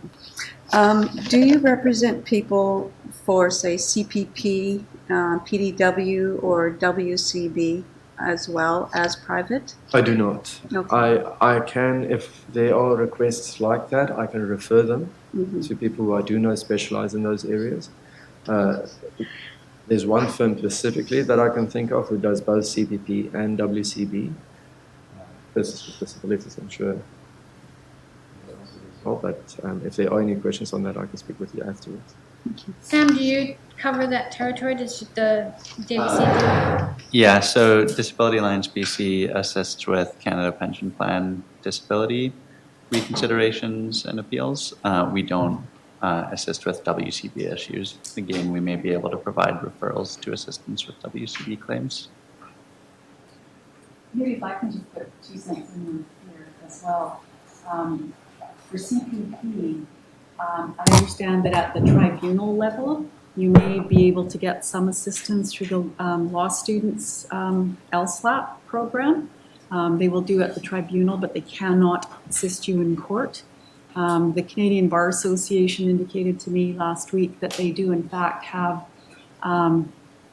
Do you represent people for, say, CPP, PDW, or WCB as well as private? I do not. Okay. I can, if there are requests like that, I can refer them to people who I do know specialize in those areas. There's one firm specifically that I can think of who does both CPP and WCB. Persons with disabilities, I'm sure. Well, but if there are any questions on that, I can speak with you afterwards. Sam, do you cover that territory? Does the DABC do? Yeah, so Disability Alliance BC assists with Canada Pension Plan disability reconsiderations and appeals. We don't assist with WCB issues. Again, we may be able to provide referrals to assistance with WCB claims. Maybe if I can just put 2 cents in here as well. For CPP, I understand that at the tribunal level, you may be able to get some assistance through the law students LSLAP program. They will do at the tribunal, but they cannot assist you in court. The Canadian Bar Association indicated to me last week that they do in fact have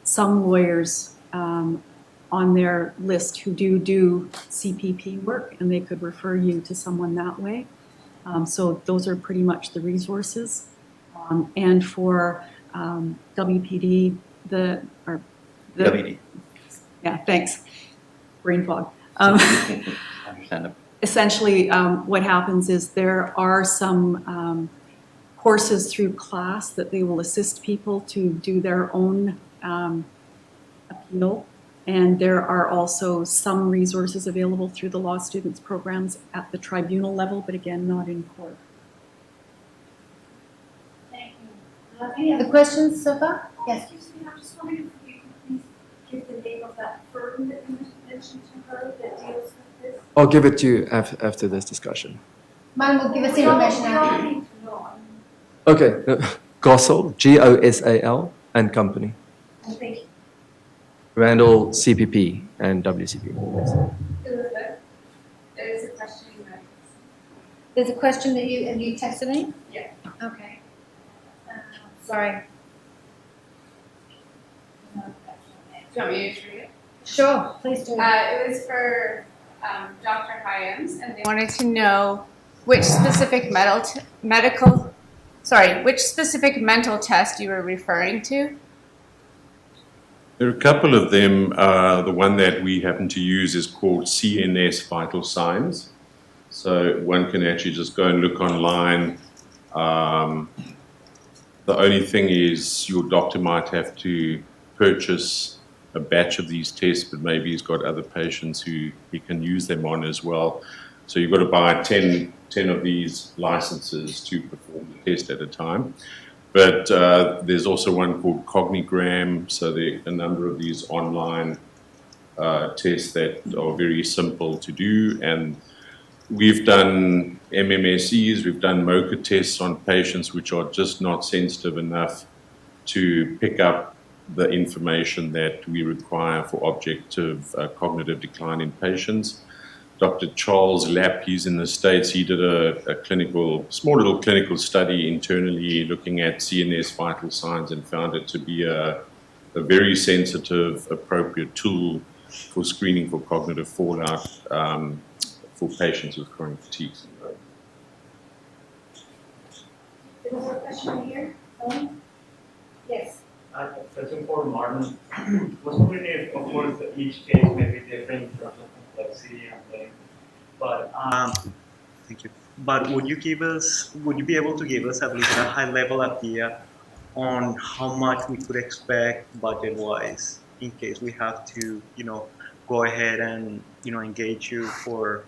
some lawyers on their list who do CPP work, and they could refer you to someone that way. So those are pretty much the resources. And for WPD, WD. Yeah, thanks. Brain fog. Understandable. Essentially, what happens is there are some courses through class that they will assist people to do their own appeal. And there are also some resources available through the law students programs at the tribunal level, but again, not in court. Thank you. Any other questions so far? Yes. Excuse me, I'm just wondering if you could please give the name of that firm that you mentioned to her that deals with this. I'll give it to you after this discussion. Mine will give us information We all after. need to know. Okay, Gossel, Gosal, and Company. I think Randall, CPP, and WCP. there is a question that. There's a question that you texted me? Yeah. Okay. Sorry. Do you want me to read it? Sure, please do. It was for Dr. Hyams, and they wanted to know which specific which specific mental test you were referring to. There are a couple of them. The one that we happen to use is called CNS vital signs. So one can actually just go and look online. The only thing is your doctor might have to purchase a batch of these tests, but maybe he's got other patients who he can use them on as well. So you've got to buy 10 10 of these licenses to perform the test at a time. But there's also one called Cognigram, so there are a number of these online tests that are very simple to do, and we've done MMSEs, we've done MOCA tests on patients which are just not sensitive enough to pick up the information that we require for objective cognitive decline in patients. Dr. Charles Lapp, he's in the States, he did a small little clinical study internally looking at CNS vital signs and found it to be a very sensitive, appropriate tool for screening for cognitive fallout for patients with chronic fatigue syndrome. There was a question here, Ellen? Yes. Question for Martin. Was wondering if, of course, each case may be different in terms of complexity and length, but thank you. But would you be able to give us at least a high-level idea on how much we could expect budget-wise in case we have to, go ahead and, engage you for,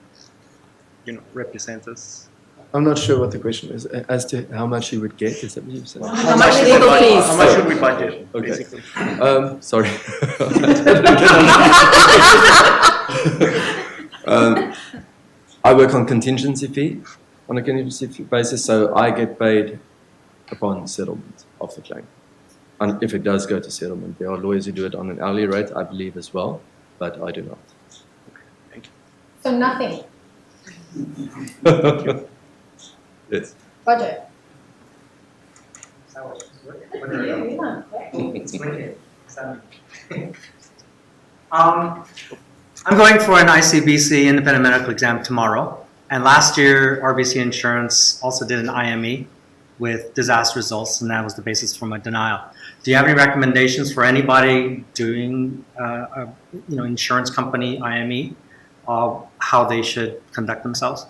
represent us? I'm not sure what the question is as to how much you would get. Is that what you said? How much legal fees? How much should we budget, Okay. basically? Sorry. I work on contingency fee, on a contingency fee basis, so I get paid upon settlement of the claim. And if it does go to settlement, there are lawyers who do it on an hourly rate, I believe, as well, but I do not. Thank you. So nothing. Yes. Budget. I'm going for an ICBC independent medical exam tomorrow, and last year RBC Insurance also did an IME with disaster results, and that was the basis for my denial. Do you have any recommendations for anybody doing insurance company IME, how they should conduct themselves?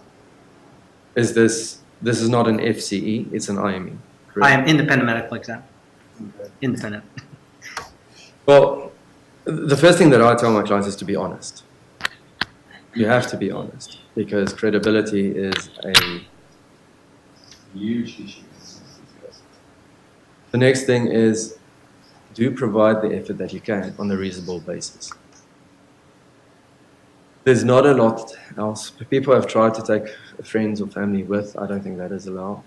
This is not an FCE, it's an IME. Correct? I am independent medical exam. Independent. Well, the first thing that I tell my clients is to be honest. You have to be honest because credibility is a huge issue. The next thing is do provide the effort that you can on a reasonable basis. There's not a lot else. People have tried to take friends or family with. I don't think that is allowed.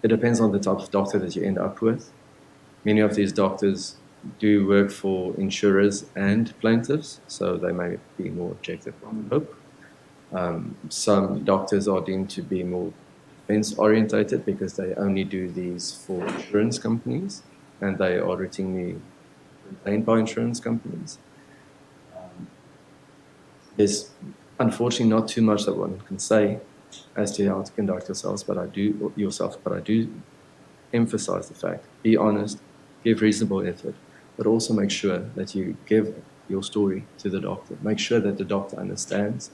It depends on the type of doctor that you end up with. Many of these doctors do work for insurers and plaintiffs, so they may be more objective on hope. Some doctors are deemed to be more defense-orientated because they only do these for insurance companies, and they are routinely retained by insurance companies. There's unfortunately not too much that one can say as to how to conduct yourselves, but I do emphasize the fact, be honest, give reasonable effort, but also make sure that you give your story to the doctor. Make sure that the doctor understands.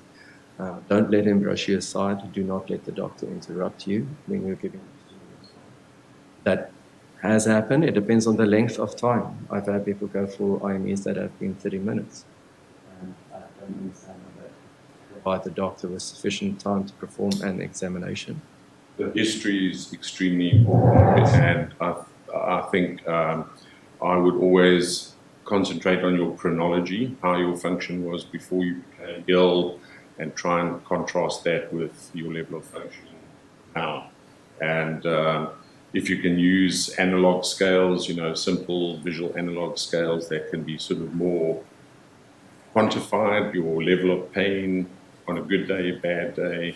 Don't let him brush you aside. Do not let the doctor interrupt you when you're giving your story. That has happened. It depends on the length of time. I've had people go for IMEs that have been 30 minutes. And I don't understand that. Provide the doctor with sufficient time to perform an examination. The history is extremely important, and I think I would always concentrate on your chronology, how your function was before you became ill, and try and contrast that with your level of functioning now. And if you can use analog scales, simple visual analog scales that can be sort of more quantified, your level of pain on a good day, bad day.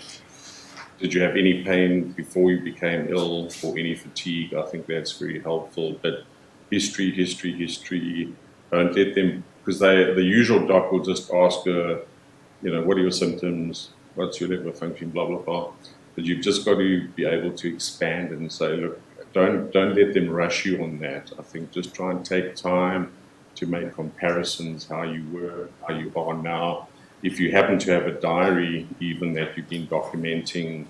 Did you have any pain before you became ill or any fatigue? I think that's very helpful. But history. Don't let them, because the usual doc will just ask, what are your symptoms? What's your level of function? Blah, blah, blah. But you've just got to be able to expand and say, look, don't let them rush you on that. I think just try and take time to make comparisons, how you were, how you are now. If you happen to have a diary, even that you've been documenting,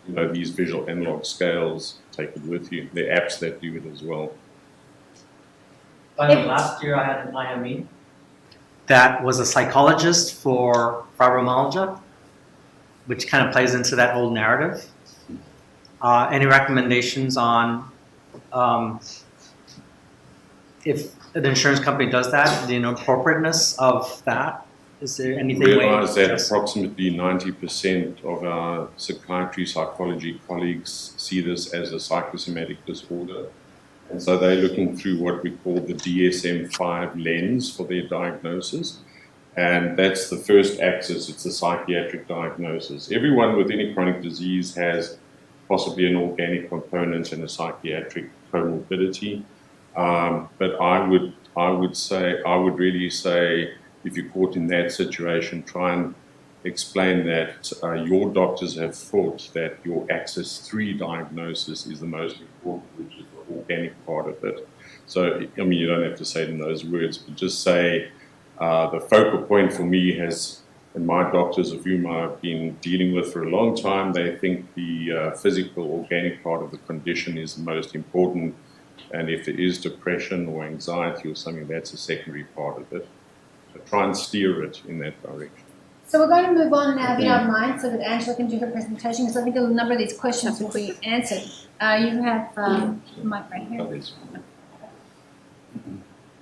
these visual analog scales, take it with you. There are apps that do it as well. Last year I had an IME that was a psychologist for fibromyalgia. which kind of plays into that whole narrative. Any recommendations on if an insurance company does that, the inappropriateness of that? Is there anything? Realize that approximately 90% of our psychiatry, psychology colleagues see this as a psychosomatic disorder. And so they're looking through what we call the DSM-5 lens for their diagnosis. And that's the first axis, it's a psychiatric diagnosis. Everyone with any chronic disease has possibly an organic component and a psychiatric comorbidity. But I would really say, if you're caught in that situation, try and explain that your doctors have thought that your Axis 3 diagnosis is the most important, which is the organic part of it. So, I mean, you don't have to say it in those words, but just say the focal point for me has, and my doctors of whom I've been dealing with for a long time, they think the physical, organic part of the condition is the most important. And if there is depression or anxiety or something, that's a secondary part of it. So try and steer it in that direction. So we're going to move on now, if you don't mind, so that Angela can do her presentation, because I think a number of these questions will be answered. You have the mic right here.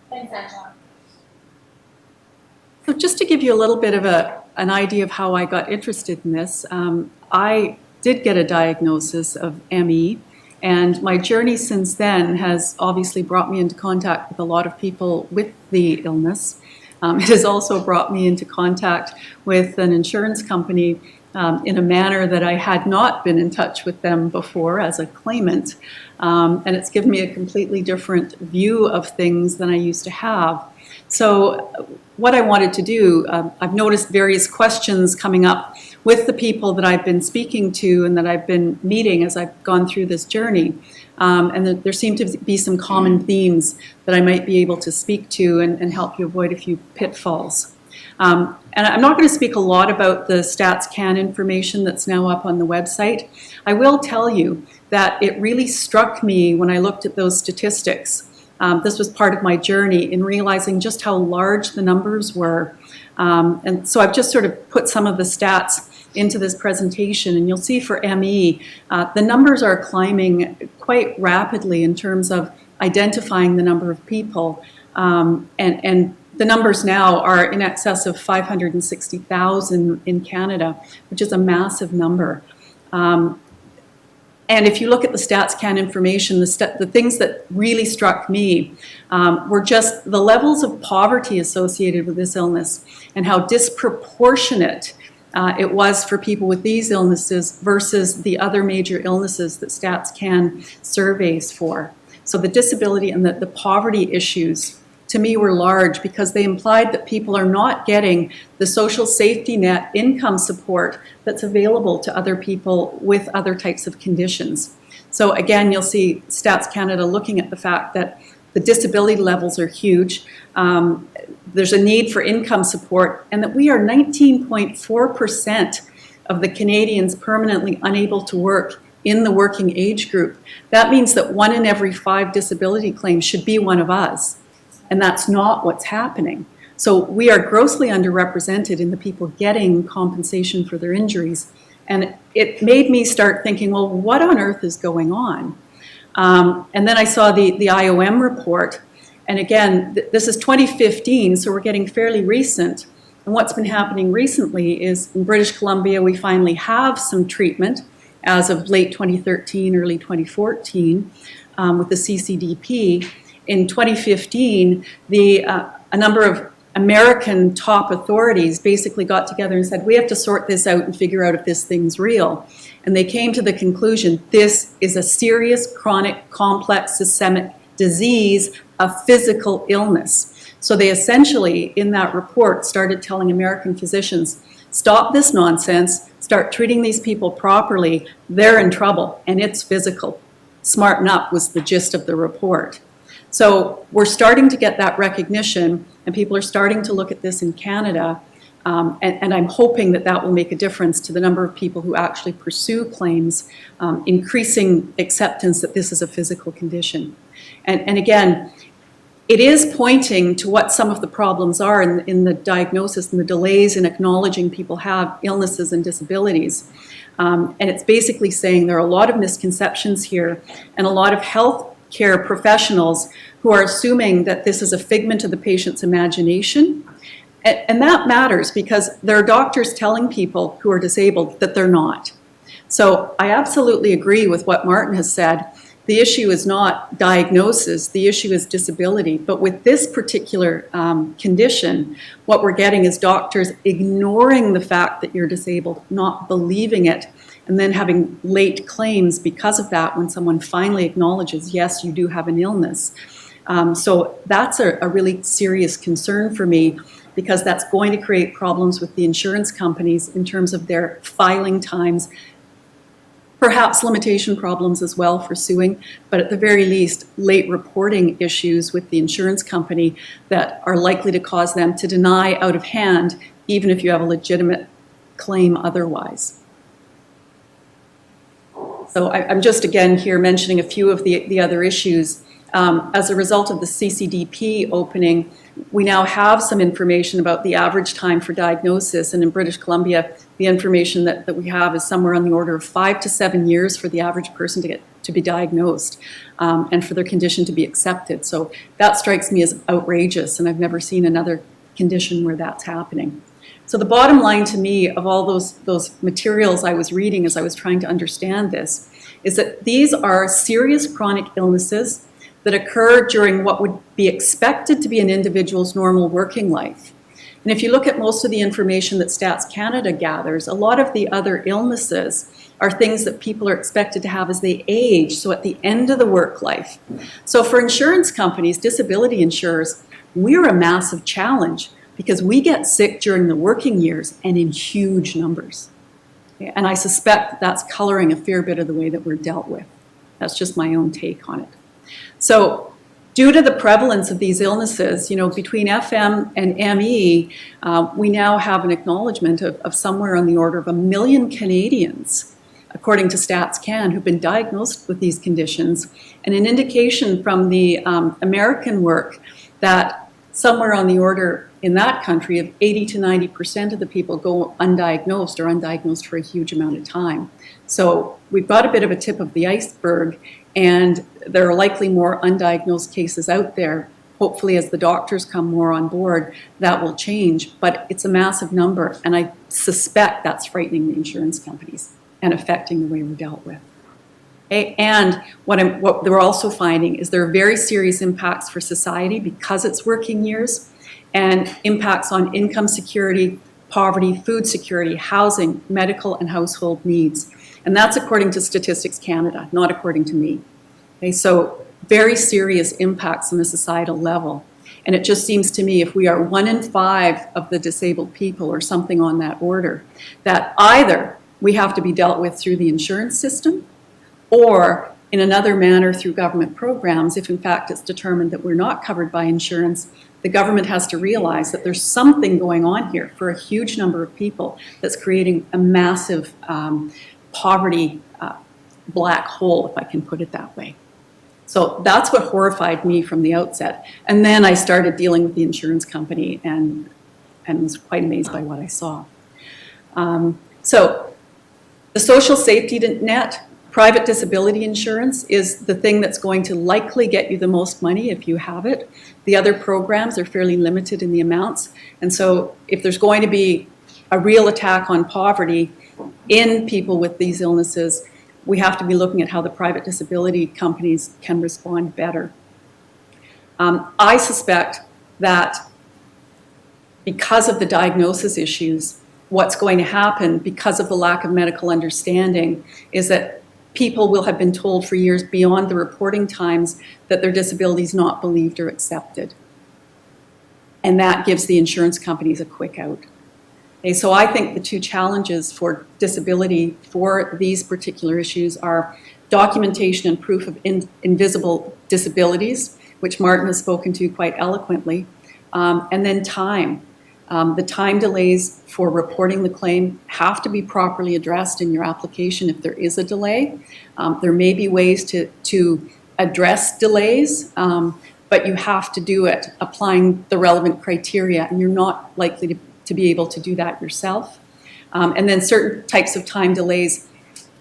Thanks, Angela. So just to give you a little bit of an idea of how I got interested in this, I did get a diagnosis of ME, and my journey since then has obviously brought me into contact with a lot of people with the illness. It has also brought me into contact with an insurance company in a manner that I had not been in touch with them before as a claimant. And it's given me a completely different view of things than I used to have. So what I wanted to do, I've noticed various questions coming up with the people that I've been speaking to and that I've been meeting as I've gone through this journey. And there seem to be some common themes that I might be able to speak to and help you avoid a few pitfalls. And I'm not going to speak a lot about the StatsCan information that's now up on the website. I will tell you that it really struck me when I looked at those statistics. This was part of my journey in realizing just how large the numbers were. And so I've just sort of put some of the stats into this presentation, and you'll see for ME, the numbers are climbing quite rapidly in terms of identifying the number of people. And the numbers now are in excess of 560,000 in Canada, which is a massive number. And if you look at the StatsCan information, the things that really struck me were just the levels of poverty associated with this illness and how disproportionate it was for people with these illnesses versus the other major illnesses that StatsCan surveys for. So the disability and the poverty issues to me were large because they implied that people are not getting the social safety net income support that's available to other people with other types of conditions. So again, you'll see Stats Canada looking at the fact that the disability levels are huge. There's a need for income support, and that we are 19.4% of the Canadians permanently unable to work in the working age group. That means that 1 in every 5 disability claims should be one of us. And that's not what's happening. So we are grossly underrepresented in the people getting compensation for their injuries. And it made me start thinking, well, what on earth is going on? And then I saw the IOM report. And again, this is 2015, so we're getting fairly recent. And what's been happening recently is in British Columbia, we finally have some treatment as of late 2013, early 2014 with the CCDP. In 2015, a number of American top authorities basically got together and said, we have to sort this out and figure out if this thing's real. And they came to the conclusion, this is a serious, chronic, complex, systemic disease, a physical illness. So they essentially, in that report, started telling American physicians, stop this nonsense, start treating these people properly, they're in trouble, and it's physical. Smarten up was the gist of the report. So we're starting to get that recognition, and people are starting to look at this in Canada, and I'm hoping that that will make a difference to the number of people who actually pursue claims, increasing acceptance that this is a physical condition. And again, it is pointing to what some of the problems are in the diagnosis and the delays in acknowledging people have illnesses and disabilities. And it's basically saying there are a lot of misconceptions here and a lot of healthcare professionals who are assuming that this is a figment of the patient's imagination. And that matters because there are doctors telling people who are disabled that they're not. So I absolutely agree with what Martin has said. The issue is not diagnosis, the issue is disability. But with this particular condition, what we're getting is doctors ignoring the fact that you're disabled, not believing it, and then having late claims because of that when someone finally acknowledges, yes, you do have an illness. So that's a really serious concern for me, because that's going to create problems with the insurance companies in terms of their filing times, perhaps limitation problems as well for suing, but at the very least, late reporting issues with the insurance company that are likely to cause them to deny out of hand, even if you have a legitimate claim otherwise. So I'm just again here mentioning a few of the other issues. As a result of the CCDP opening, we now have some information about the average time for diagnosis, and in British Columbia, the information that we have is somewhere on the order of 5 to 7 years for the average person to be diagnosed and for their condition to be accepted. So that strikes me as outrageous, and I've never seen another condition where that's happening. So the bottom line to me of all those materials I was reading as I was trying to understand this is that these are serious chronic illnesses that occur during what would be expected to be an individual's normal working life. And if you look at most of the information that Stats Canada gathers, a lot of the other illnesses are things that people are expected to have as they age, so at the end of the work life. So for insurance companies, disability insurers, we're a massive challenge because we get sick during the working years and in huge numbers. And I suspect that's coloring a fair bit of the way that we're dealt with. That's just my own take on it. So due to the prevalence of these illnesses, between FM and ME, we now have an acknowledgement of somewhere on the order of 1 million Canadians, according to Stats Can, who've been diagnosed with these conditions, and an indication from the American work that somewhere on the order in that country of 80 to 90% of the people go undiagnosed or undiagnosed for a huge amount of time. So we've got a bit of a tip of the iceberg, and there are likely more undiagnosed cases out there. Hopefully, as the doctors come more on board, that will change. But it's a massive number, and I suspect that's frightening the insurance companies and affecting the way we're dealt with. And what they're also finding is there are very serious impacts for society because it's working years, and impacts on income security, poverty, food security, housing, medical and household needs. And that's according to Statistics Canada, not according to me. Okay, so very serious impacts on the societal level. And it just seems to me if we are 1 in 5 of the disabled people or something on that order, that either we have to be dealt with through the insurance system or in another manner through government programs. If in fact it's determined that we're not covered by insurance, the government has to realize that there's something going on here for a huge number of people that's creating a massive poverty black hole, if I can put it that way. So that's what horrified me from the outset. And then I started dealing with the insurance company and was quite amazed by what I saw. So the social safety net, private disability insurance is the thing that's going to likely get you the most money if you have it. The other programs are fairly limited in the amounts. And so if there's going to be a real attack on poverty in people with these illnesses, we have to be looking at how the private disability companies can respond better. I suspect that because of the diagnosis issues, what's going to happen because of the lack of medical understanding is that people will have been told for years beyond the reporting times that their disability is not believed or accepted. And that gives the insurance companies a quick out. Okay, so I think the two challenges for disability for these particular issues are documentation and proof of invisible disabilities, which Martin has spoken to quite eloquently, and then time. The time delays for reporting the claim have to be properly addressed in your application if there is a delay. There may be ways to address delays, but you have to do it applying the relevant criteria, and you're not likely to be able to do that yourself. And then certain types of time delays,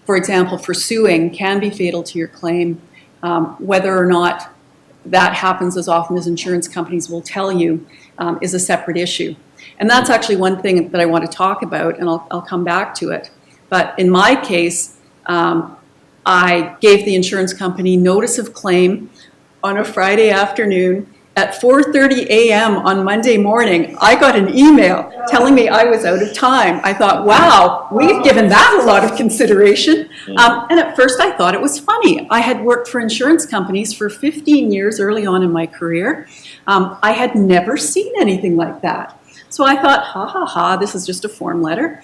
for example, for suing, can be fatal to your claim. Whether or not that happens as often as insurance companies will tell you is a separate issue. And that's actually one thing that I want to talk about, and I'll come back to it. But in my case, I gave the insurance company notice of claim on a Friday afternoon. At 4:30 a.m. on Monday morning, I got an email telling me I was out of time. I thought, wow, we've given that a lot of consideration. And at first I thought it was funny. I had worked for insurance companies for 15 years early on in my career. I had never seen anything like that. So I thought, ha ha ha, this is just a form letter,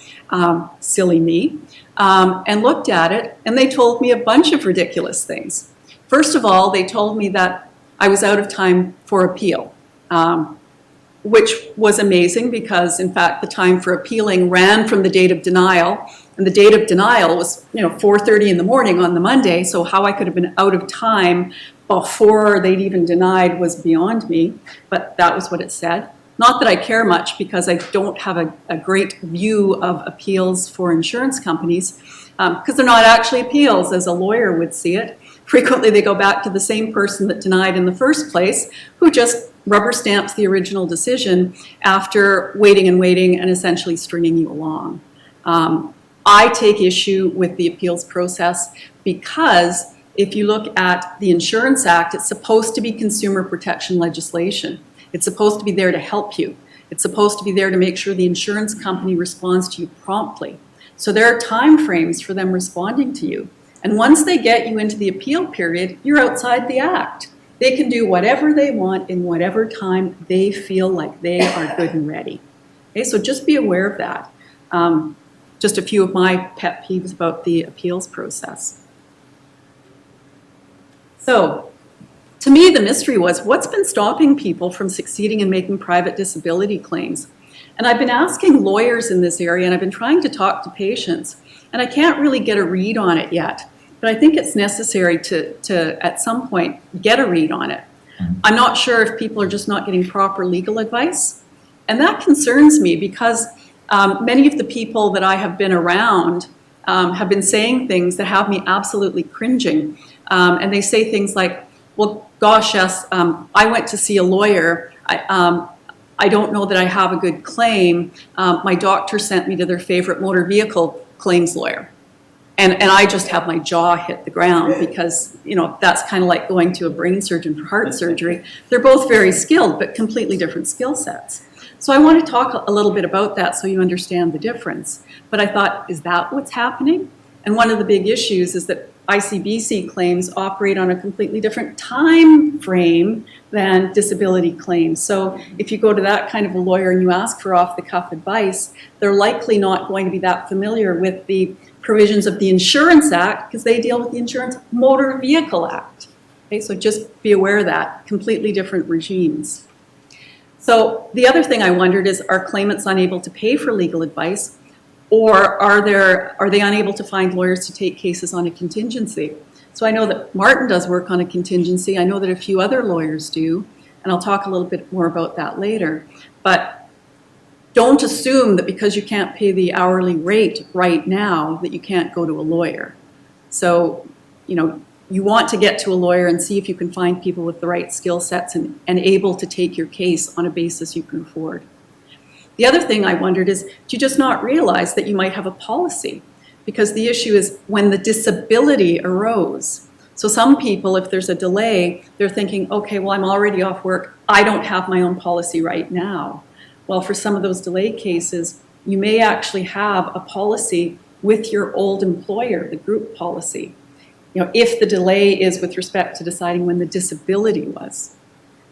silly me, and looked at it, and they told me a bunch of ridiculous things. First of all, they told me that I was out of time for appeal, which was amazing because, in fact, the time for appealing ran from the date of denial, and the date of denial was 4:30 in the morning on the Monday, so how I could have been out of time before they'd even denied was beyond me, but that was what it said. Not that I care much, because I don't have a great view of appeals for insurance companies, because they're not actually appeals as a lawyer would see it. Frequently they go back to the same person that denied in the first place, who just rubber stamps the original decision after waiting and waiting and essentially stringing you along. I take issue with the appeals process because if you look at the Insurance Act, it's supposed to be consumer protection legislation. It's supposed to be there to help you. It's supposed to be there to make sure the insurance company responds to you promptly. So there are time frames for them responding to you. And once they get you into the appeal period, you're outside the act. They can do whatever they want in whatever time they feel like they are good and ready. Okay, so just be aware of that. Just a few of my pet peeves about the appeals process. So, to me, the mystery was, what's been stopping people from succeeding in making private disability claims? And I've been asking lawyers in this area, and I've been trying to talk to patients, and I can't really get a read on it yet. But I think it's necessary to at some point, get a read on it. I'm not sure if people are just not getting proper legal advice. And that concerns me because many of the people that I have been around have been saying things that have me absolutely cringing. And they say things like, well, gosh, yes, I went to see a lawyer. I don't know that I have a good claim. My doctor sent me to their favorite motor vehicle claims lawyer. And I just have my jaw hit the ground because, that's kind of like going to a brain surgeon for heart surgery. They're both very skilled, but completely different skill sets. So I want to talk a little bit about that so you understand the difference. But I thought, is that what's happening? And one of the big issues is that ICBC claims operate on a completely different time frame than disability claims. So if you go to that kind of a lawyer and you ask for off-the-cuff advice, they're likely not going to be that familiar with the provisions of the Insurance Act because they deal with the Insurance Motor Vehicle Act. Okay, so just be aware of that, completely different regimes. So the other thing I wondered is, are claimants unable to pay for legal advice? Or are they unable to find lawyers to take cases on a contingency? So I know that Martin does work on a contingency. I know that a few other lawyers do, and I'll talk a little bit more about that later. But don't assume that because you can't pay the hourly rate right now that you can't go to a lawyer. So, you want to get to a lawyer and see if you can find people with the right skill sets and able to take your case on a basis you can afford. The other thing I wondered is, do you just not realize that you might have a policy? Because the issue is when the disability arose. So some people, if there's a delay, they're thinking, okay, well, I'm already off work. I don't have my own policy right now. Well, for some of those delay cases, you may actually have a policy with your old employer, the group policy. If the delay is with respect to deciding when the disability was.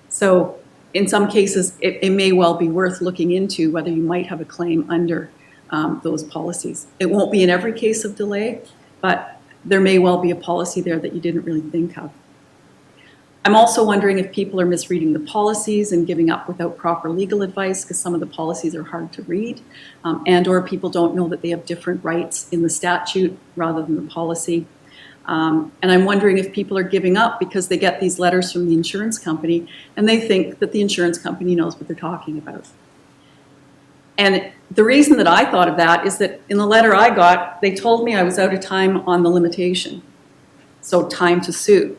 So in some cases, it may well be worth looking into whether you might have a claim under those policies. It won't be in every case of delay, but there may well be a policy there that you didn't really think of. I'm also wondering if people are misreading the policies and giving up without proper legal advice because some of the policies are hard to read, and or people don't know that they have different rights in the statute rather than the policy. And I'm wondering if people are giving up because they get these letters from the insurance company and they think that the insurance company knows what they're talking about. And the reason that I thought of that is that in the letter I got, they told me I was out of time on the limitation. So time to sue.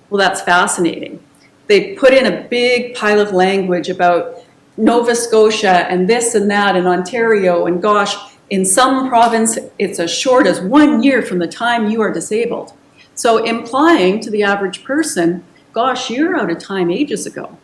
Well, that's fascinating. They put in a big pile of language about Nova Scotia and this and that and Ontario, and gosh, in some province, it's as short as 1 year from the time you are disabled. So implying to the average person, gosh, you're out of time ages ago.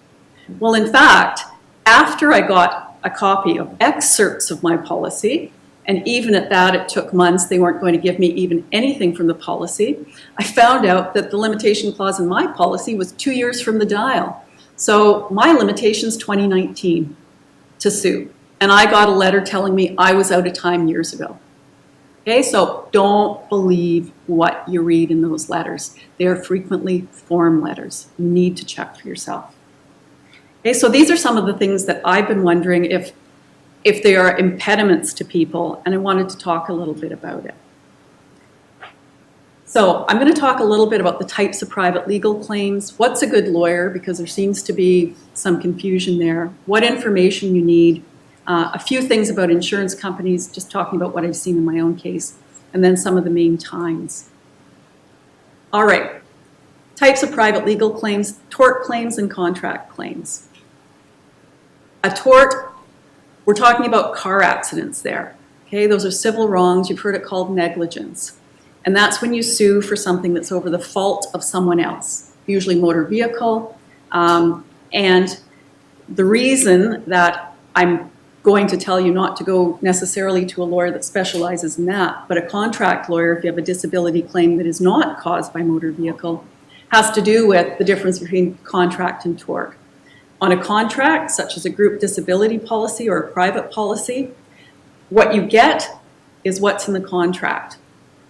Well, in fact, after I got a copy of excerpts of my policy, and even at that, it took months, they weren't going to give me even anything from the policy, I found out that the limitation clause in my policy was 2 years from the dial. So my limitation's 2019 to sue. And I got a letter telling me I was out of time years ago. Okay, so don't believe what you read in those letters. They are frequently form letters. You need to check for yourself. Okay, so these are some of the things that I've been wondering if they are impediments to people, and I wanted to talk a little bit about it. So I'm going to talk a little bit about the types of private legal claims. What's a good lawyer? Because there seems to be some confusion there. What information you need. A few things about insurance companies, just talking about what I've seen in my own case, and then some of the main times. All right, types of private legal claims, tort claims and contract claims. A tort, we're talking about car accidents there. Okay, those are civil wrongs. You've heard it called negligence. And that's when you sue for something that's over the fault of someone else, usually motor vehicle. And the reason that I'm going to tell you not to go necessarily to a lawyer that specializes in that, but a contract lawyer, if you have a disability claim that is not caused by motor vehicle, has to do with the difference between contract and tort. On a contract, such as a group disability policy or a private policy, what you get is what's in the contract.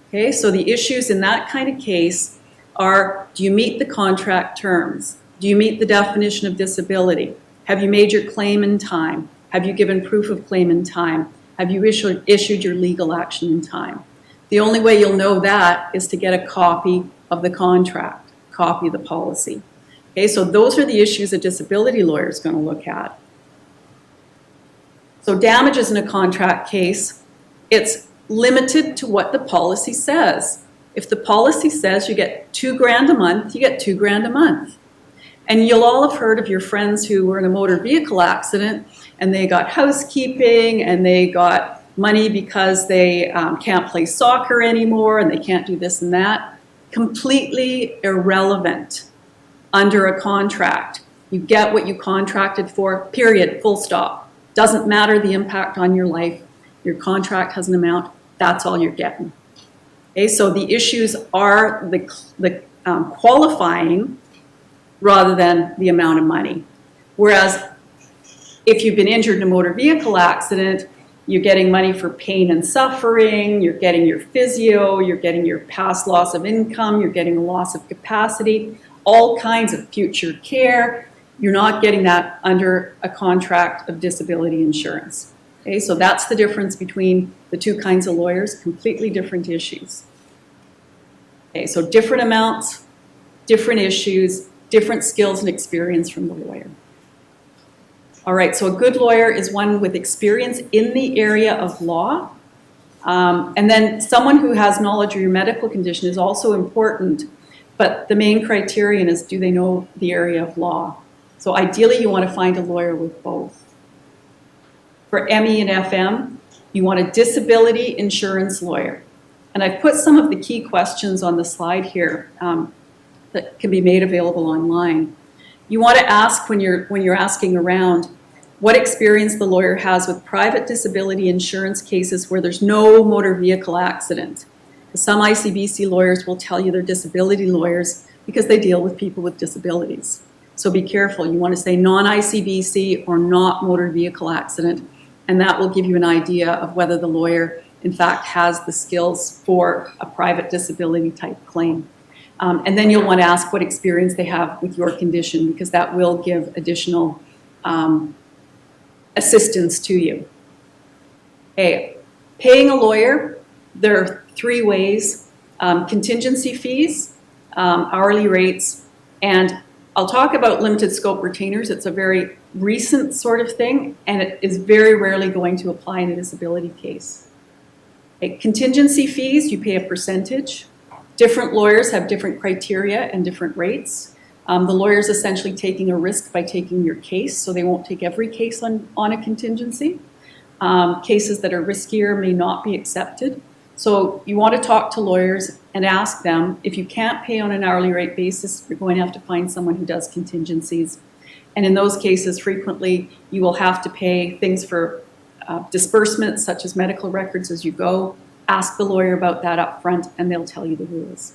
Okay, so the issues in that kind of case are, do you meet the contract terms? Do you meet the definition of disability? Have you made your claim in time? Have you given proof of claim in time? Have you issued your legal action in time? The only way you'll know that is to get a copy of the contract, copy of the policy. Okay, so those are the issues a disability lawyer is going to look at. So damages in a contract case, it's limited to what the policy says. If the policy says you get $2,000 a month, you get $2,000 a month. And you'll all have heard of your friends who were in a motor vehicle accident and they got housekeeping and they got money because they can't play soccer anymore and they can't do this and that. Completely irrelevant under a contract. You get what you contracted for, period, full stop. Doesn't matter the impact on your life. Your contract has an amount, that's all you're getting. Okay, so the issues are the qualifying rather than the amount of money. Whereas if you've been injured in a motor vehicle accident, you're getting money for pain and suffering, you're getting your physio, you're getting your past loss of income, you're getting a loss of capacity, all kinds of future care. You're not getting that under a contract of disability insurance. Okay, so that's the difference between the two kinds of lawyers, completely different issues. Okay, so different amounts, different issues, different skills and experience from the lawyer. All right, so a good lawyer is one with experience in the area of law. And then someone who has knowledge of your medical condition is also important, but the main criterion is, do they know the area of law? So ideally, you want to find a lawyer with both. For ME and FM, you want a disability insurance lawyer. And I've put some of the key questions on the slide here that can be made available online. You want to ask when you're asking around what experience the lawyer has with private disability insurance cases where there's no motor vehicle accident. Some ICBC lawyers will tell you they're disability lawyers because they deal with people with disabilities. So be careful. You want to say non-ICBC or not motor vehicle accident, and that will give you an idea of whether the lawyer, in fact, has the skills for a private disability type claim. And then you'll want to ask what experience they have with your condition, because that will give additional assistance to you. Okay, paying a lawyer, there are 3 ways. contingency fees, hourly rates, and I'll talk about limited scope retainers. It's a very recent sort of thing, and it is very rarely going to apply in a disability case. Okay, contingency fees, you pay a percentage. Different lawyers have different criteria and different rates. The lawyer's essentially taking a risk by taking your case, so they won't take every case on a contingency. Cases that are riskier may not be accepted. So you want to talk to lawyers and ask them, if you can't pay on an hourly rate basis, you're going to have to find someone who does contingencies. And in those cases, frequently, you will have to pay things for disbursements, such as medical records as you go. Ask the lawyer about that up front, and they'll tell you the rules.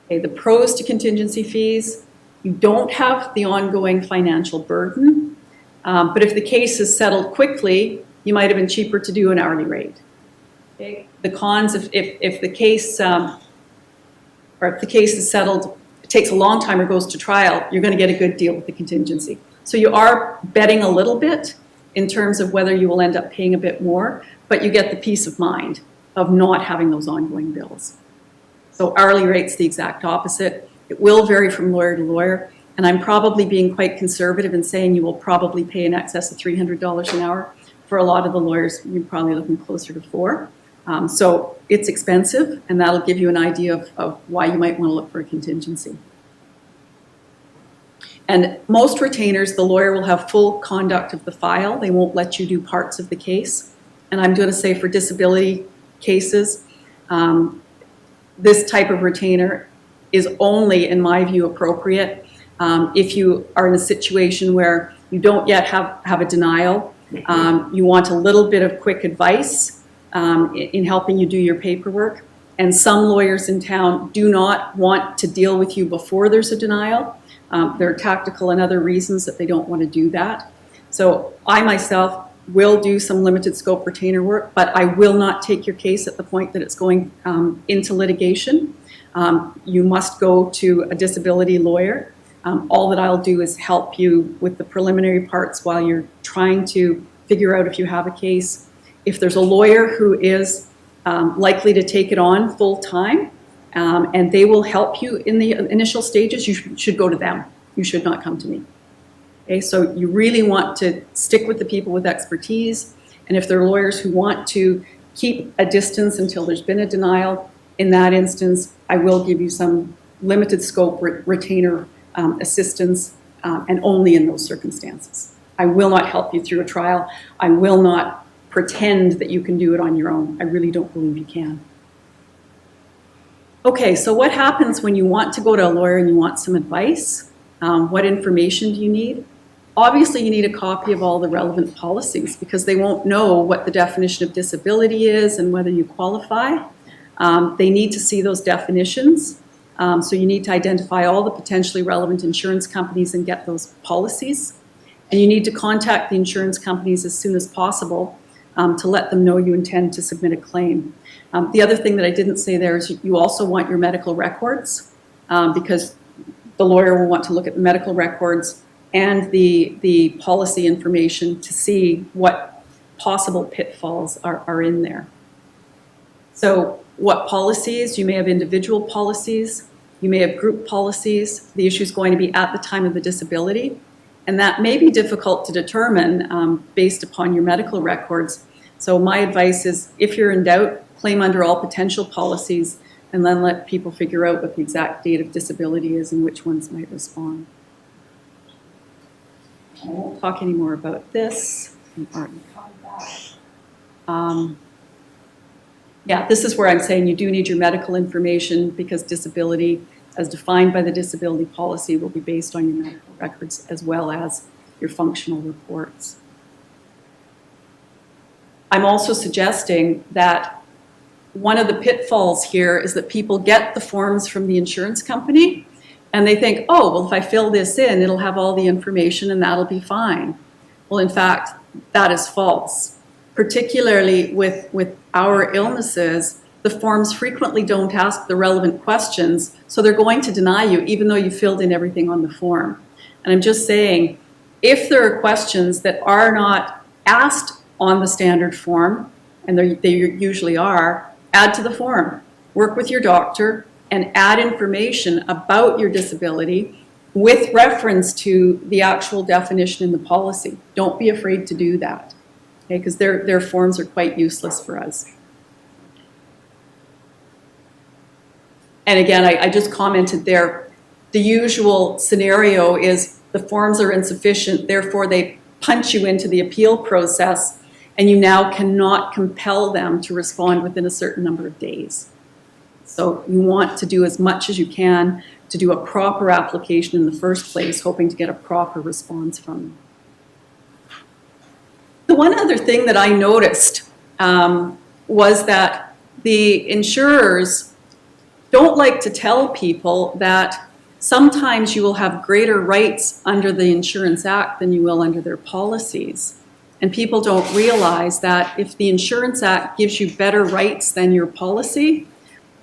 Okay, the pros to contingency fees, you don't have the ongoing financial burden, but if the case is settled quickly, you might have been cheaper to do an hourly rate. Okay. The cons, if the case is settled, it takes a long time or goes to trial, you're going to get a good deal with the contingency. So you are betting a little bit in terms of whether you will end up paying a bit more, but you get the peace of mind of not having those ongoing bills. So hourly rate's the exact opposite. It will vary from lawyer to lawyer, and I'm probably being quite conservative in saying you will probably pay in excess of $300 an hour. For a lot of the lawyers, you're probably looking closer to $400. So it's expensive, and that'll give you an idea of why you might want to look for a contingency. And most retainers, the lawyer will have full conduct of the file. They won't let you do parts of the case. And I'm going to say for disability cases, this type of retainer is only, in my view, appropriate if you are in a situation where you don't yet have a denial, you want a little bit of quick advice in helping you do your paperwork. And some lawyers in town do not want to deal with you before there's a denial. There are tactical and other reasons that they don't want to do that. So I myself will do some limited scope retainer work, but I will not take your case at the point that it's going into litigation. You must go to a disability lawyer. All that I'll do is help you with the preliminary parts while you're trying to figure out if you have a case. If there's a lawyer who is likely to take it on full time, and they will help you in the initial stages, you should go to them. You should not come to me. Okay, so you really want to stick with the people with expertise, and if there are lawyers who want to keep a distance until there's been a denial, in that instance, I will give you some limited scope retainer assistance, and only in those circumstances. I will not help you through a trial. I will not pretend that you can do it on your own. I really don't believe you can. Okay, so what happens when you want to go to a lawyer and you want some advice? What information do you need? Obviously, you need a copy of all the relevant policies because they won't know what the definition of disability is and whether you qualify. They need to see those definitions. So you need to identify all the potentially relevant insurance companies and get those policies. And you need to contact the insurance companies as soon as possible to let them know you intend to submit a claim. The other thing that I didn't say there is you also want your medical records because the lawyer will want to look at the medical records and the policy information to see what possible pitfalls are in there. So what policies? You may have individual policies, you may have group policies. The issue is going to be at the time of the disability, and that may be difficult to determine based upon your medical records. So my advice is, if you're in doubt, claim under all potential policies and then let people figure out what the exact date of disability is and which ones might respond. I won't talk any more about this. Yeah, this is where I'm saying you do need your medical information because disability, as defined by the disability policy, will be based on your medical records as well as your functional reports. I'm also suggesting that one of the pitfalls here is that people get the forms from the insurance company and they think, oh, well, if I fill this in, it'll have all the information and that'll be fine. Well, in fact, that is false. Particularly with our illnesses, the forms frequently don't ask the relevant questions, so they're going to deny you even though you filled in everything on the form. And I'm just saying, if there are questions that are not asked on the standard form, and they usually are, add to the form. work with your doctor and add information about your disability with reference to the actual definition in the policy. Don't be afraid to do that, okay? Because their forms are quite useless for us. And again, I just commented there, the usual scenario is the forms are insufficient, therefore they punch you into the appeal process, and you now cannot compel them to respond within a certain number of days. So you want to do as much as you can to do a proper application in the first place, hoping to get a proper response from them. The one other thing that I noticed was that the insurers don't like to tell people that sometimes you will have greater rights under the Insurance Act than you will under their policies. And people don't realize that if the Insurance Act gives you better rights than your policy,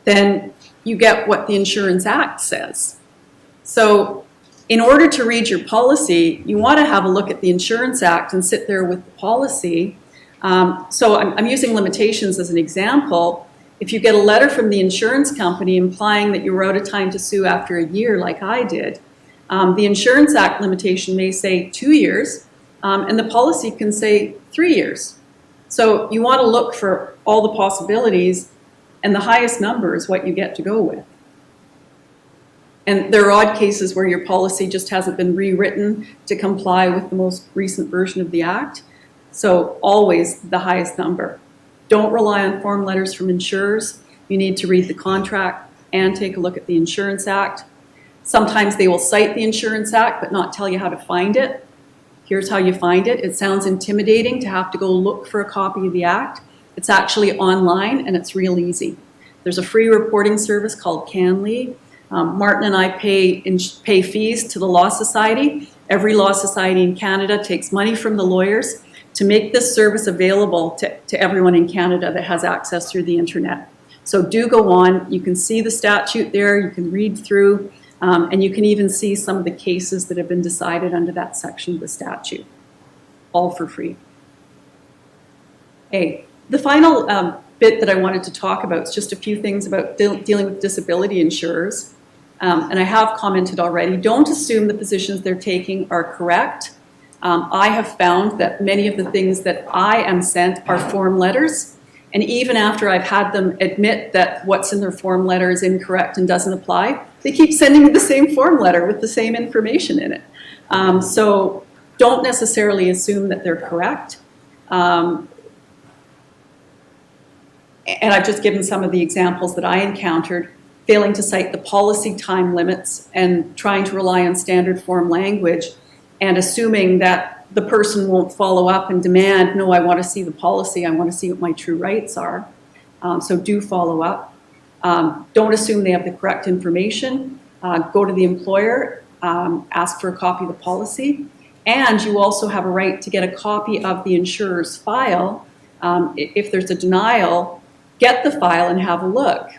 then you get what the Insurance Act says. So in order to read your policy, you want to have a look at the Insurance Act and sit there with the policy. So I'm using limitations as an example. If you get a letter from the insurance company implying that you were out of time to sue after a year, like I did, the Insurance Act limitation may say 2 years, and the policy can say 3 years. So you want to look for all the possibilities, and the highest number is what you get to go with. And there are odd cases where your policy just hasn't been rewritten to comply with the most recent version of the Act. So always the highest number. Don't rely on form letters from insurers. You need to read the contract and take a look at the Insurance Act. Sometimes they will cite the Insurance Act but not tell you how to find it. Here's how you find it. It sounds intimidating to have to go look for a copy of the Act. It's actually online and it's real easy. There's a free reporting service called CanLE. Martin and I pay fees to the Law Society. Every law society in Canada takes money from the lawyers to make this service available to everyone in Canada that has access through the internet. So do go on. You can see the statute there. You can read through, and you can even see some of the cases that have been decided under that section of the statute, all for free. Okay, the final bit that I wanted to talk about is just a few things about dealing with disability insurers. And I have commented already. Don't assume the positions they're taking are correct. I have found that many of the things that I am sent are form letters. And even after I've had them admit that what's in their form letter is incorrect and doesn't apply, they keep sending me the same form letter with the same information in it. So don't necessarily assume that they're correct. And I've just given some of the examples that I encountered, failing to cite the policy time limits and trying to rely on standard form language and assuming that the person won't follow up and demand, no, I want to see the policy, I want to see what my true rights are. So do follow up. Don't assume they have the correct information. Go to the employer, ask for a copy of the policy, and you also have a right to get a copy of the insurer's file. If there's a denial, get the file and have a look.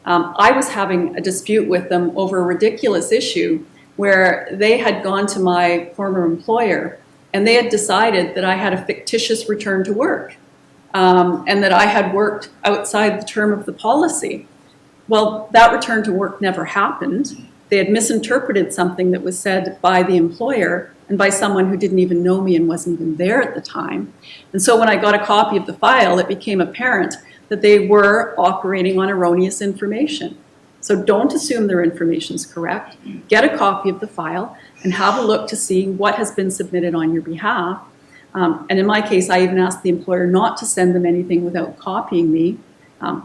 I was having a dispute with them over a ridiculous issue where they had gone to my former employer and they had decided that I had a fictitious return to work and that I had worked outside the term of the policy. Well, that return to work never happened. They had misinterpreted something that was said by the employer and by someone who didn't even know me and wasn't even there at the time. And so when I got a copy of the file, it became apparent that they were operating on erroneous information. So don't assume their information is correct. Get a copy of the file and have a look to see what has been submitted on your behalf. And in my case, I even asked the employer not to send them anything without copying me,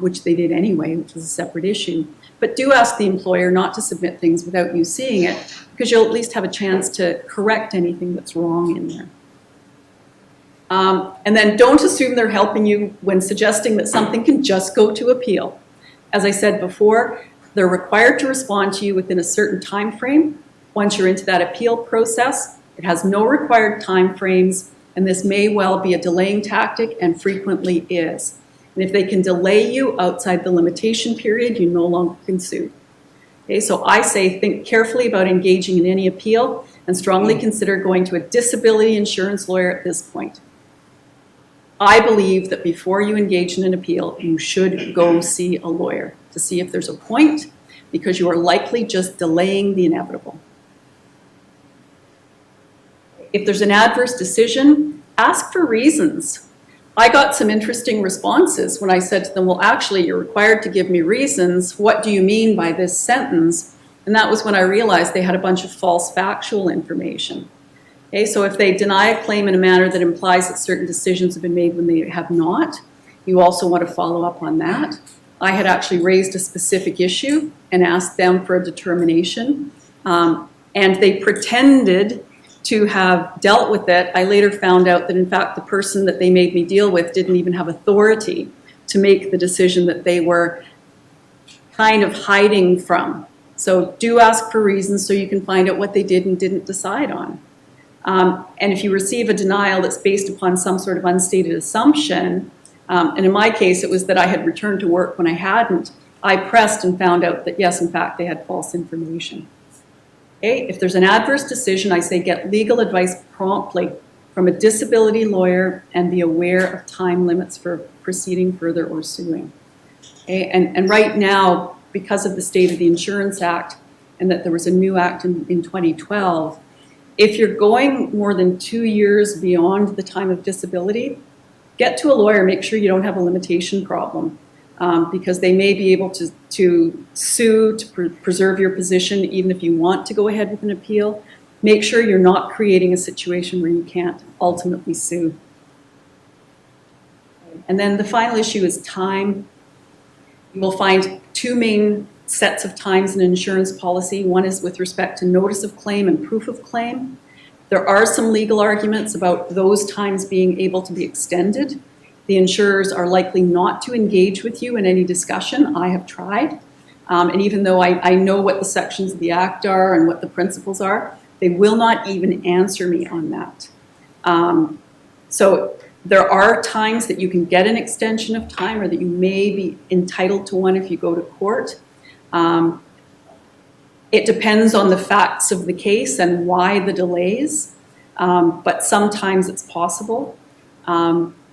which they did anyway, which was a separate issue. But do ask the employer not to submit things without you seeing it, because you'll at least have a chance to correct anything that's wrong in there. And then don't assume they're helping you when suggesting that something can just go to appeal. As I said before, they're required to respond to you within a certain time frame. Once you're into that appeal process, it has no required time frames, and this may well be a delaying tactic and frequently is. And if they can delay you outside the limitation period, you no longer can sue. Okay, so I say think carefully about engaging in any appeal and strongly consider going to a disability insurance lawyer at this point. I believe that before you engage in an appeal, you should go see a lawyer to see if there's a point, because you are likely just delaying the inevitable. If there's an adverse decision, ask for reasons. I got some interesting responses when I said to them, well, actually, you're required to give me reasons. What do you mean by this sentence? And that was when I realized they had a bunch of false factual information. Okay, so if they deny a claim in a manner that implies that certain decisions have been made when they have not, you also want to follow up on that. I had actually raised a specific issue and asked them for a determination, and they pretended to have dealt with it. I later found out that in fact the person that they made me deal with didn't even have authority to make the decision that they were kind of hiding from. So do ask for reasons so you can find out what they did and didn't decide on. And if you receive a denial that's based upon some sort of unstated assumption, and in my case it was that I had returned to work when I hadn't, I pressed and found out that yes, in fact, they had false information. Okay? If there's an adverse decision, I say get legal advice promptly from a disability lawyer and be aware of time limits for proceeding further or suing. Okay? And right now, because of the State of the Insurance Act and that there was a new act in 2012, if you're going more than 2 years beyond the time of disability, get to a lawyer, make sure you don't have a limitation problem, because they may be able to sue to preserve your position even if you want to go ahead with an appeal. Make sure you're not creating a situation where you can't ultimately sue. And then the final issue is time. You will find two main sets of times in an insurance policy. One is with respect to notice of claim and proof of claim. There are some legal arguments about those times being able to be extended. The insurers are likely not to engage with you in any discussion. I have tried. And even though I know what the sections of the Act are and what the principles are, they will not even answer me on that. So there are times that you can get an extension of time or that you may be entitled to one if you go to court. It depends on the facts of the case and why the delays, but sometimes it's possible.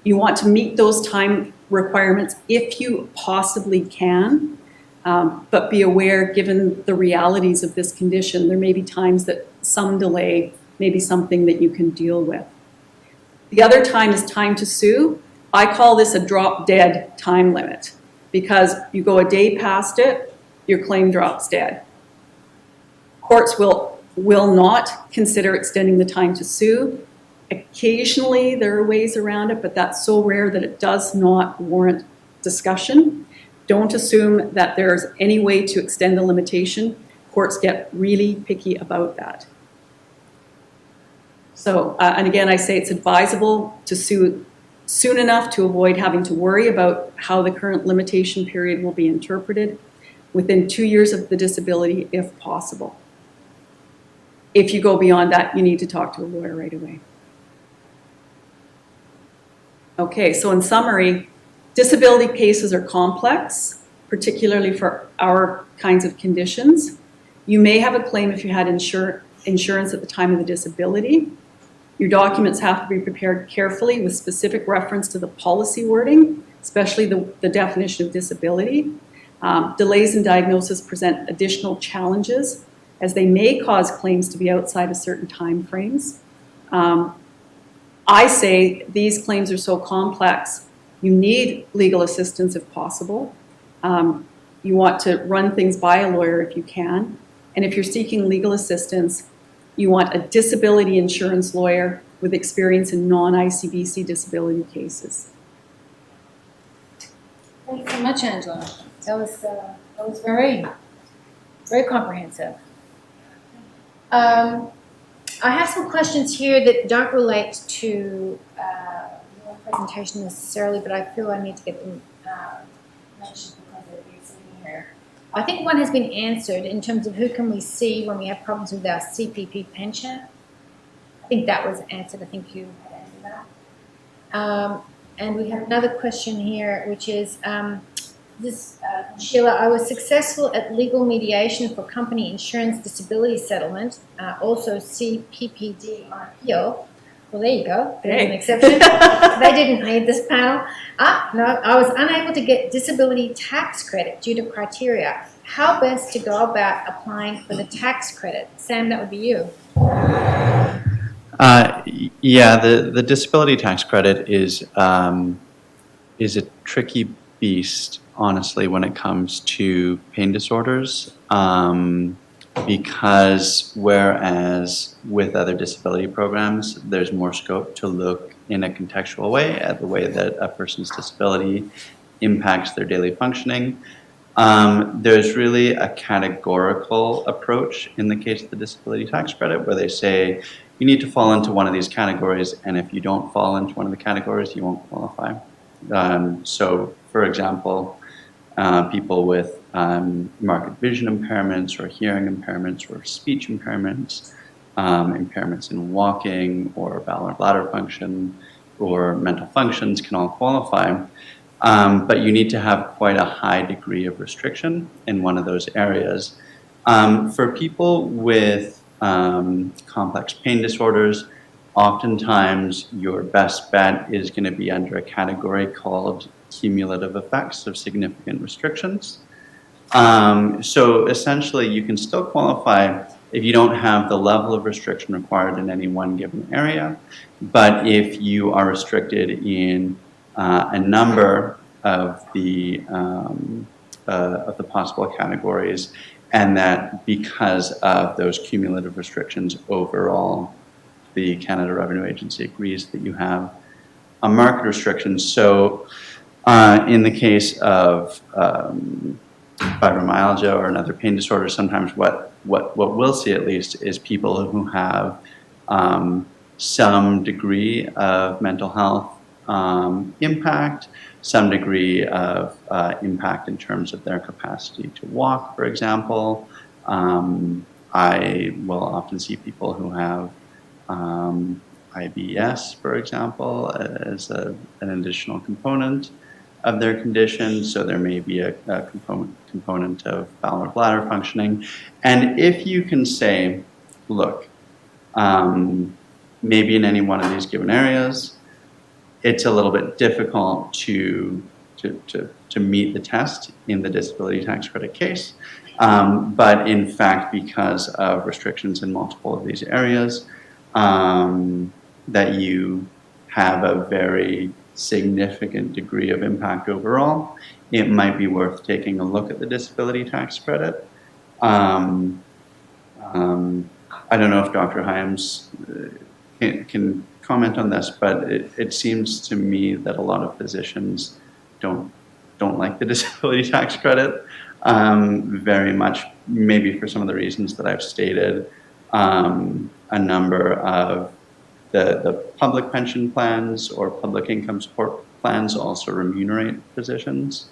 You want to meet those time requirements if you possibly can, but be aware, given the realities of this condition, there may be times that some delay may be something that you can deal with. The other time is time to sue. I call this a drop-dead time limit because you go a day past it, your claim drops dead. Courts will not consider extending the time to sue. Occasionally there are ways around it, but that's so rare that it does not warrant discussion. Don't assume that there's any way to extend the limitation. Courts get really picky about that. So, and again, I say it's advisable to sue soon enough to avoid having to worry about how the current limitation period will be interpreted within 2 years of the disability, if possible. If you go beyond that, you need to talk to a lawyer right away. Okay, so in summary, disability cases are complex, particularly for our kinds of conditions. You may have a claim if you had insurance at the time of the disability. Your documents have to be prepared carefully with specific reference to the policy wording, especially the definition of disability. Delays in diagnosis present additional challenges as they may cause claims to be outside of certain time frames. I say these claims are so complex, you need legal assistance if possible. You want to run things by a lawyer if you can. And if you're seeking legal assistance, you want a disability insurance lawyer with experience in non-ICBC disability cases. Thanks so much, Angela. That was very, very comprehensive. I have some questions here that don't relate to your presentation necessarily, but I feel I need to get them mentioned because it's in here. I think one has been answered in terms of who can we see when we have problems with our CPP pension. I think that was answered. I think you had answered that. And we have another question here, which is Sheila, I was successful at legal mediation for company insurance disability settlement, also CPPD on appeal. Well, there you go. There's an Hey. exception. They didn't need this panel. No, I was unable to get disability tax credit due to criteria. How best to go about applying for the tax credit? Sam, that would be you. Yeah, the disability tax credit is a tricky beast, honestly, when it comes to pain disorders. Because whereas with other disability programs, there's more scope to look in a contextual way at the way that a person's disability impacts their daily functioning. There's really a categorical approach in the case of the disability tax credit where they say you need to fall into one of these categories, and if you don't fall into one of the categories, you won't qualify. So, for example, people with marked vision impairments or hearing impairments or speech impairments, impairments in walking or bowel or bladder function or mental functions can all qualify. But you need to have quite a high degree of restriction in one of those areas. For people with complex pain disorders, oftentimes your best bet is going to be under a category called cumulative effects of significant restrictions. So essentially you can still qualify if you don't have the level of restriction required in any one given area, but if you are restricted in a number of the possible categories, and that because of those cumulative restrictions overall, the Canada Revenue Agency agrees that you have a marked restriction. So in the case of fibromyalgia or another pain disorder, sometimes what we'll see at least is people who have some degree of mental health impact, some degree of impact in terms of their capacity to walk, for example. I will often see people who have IBS, for example, as an additional component of their condition. So there may be a component of bowel or bladder functioning. And if you can say, look, maybe in any one of these given areas, it's a little bit difficult to meet the test in the disability tax credit case. But in fact, because of restrictions in multiple of these areas, that you have a very significant degree of impact overall, it might be worth taking a look at the disability tax credit. I don't know if Dr. Hyams can comment on this, but it seems to me that a lot of physicians don't like the disability tax credit very much, maybe for some of the reasons that I've stated. A number of the public pension plans or public income support plans also remunerate physicians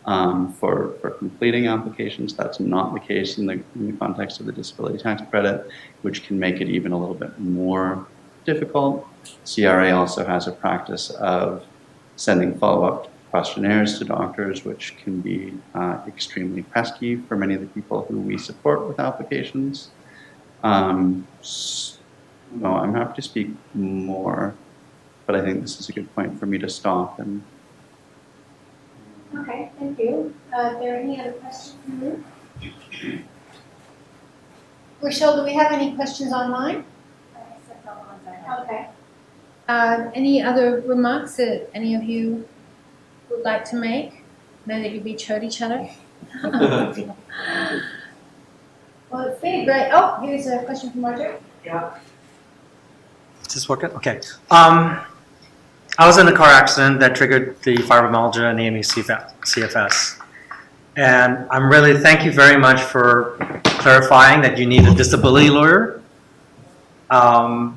for completing applications. That's not the case in the context of the disability tax credit, which can make it even a little bit more difficult. CRA also has a practice of sending follow-up questionnaires to doctors, which can be extremely pesky for many of the people who we support with applications. No, I'm happy to speak more, but I think this is a good point for me to stop. And Okay, thank you. Are there any other questions in the room? Rochelle, do we have any questions online? Okay. Any other remarks that any of you would like to make? Now that you've each heard each other? Well, it's been great. Oh, here's a question from Roger. Yeah. Is this working? Okay. I was in a car accident that triggered the fibromyalgia and the CFS. And I'm really, thank you very much for clarifying that you need a disability lawyer.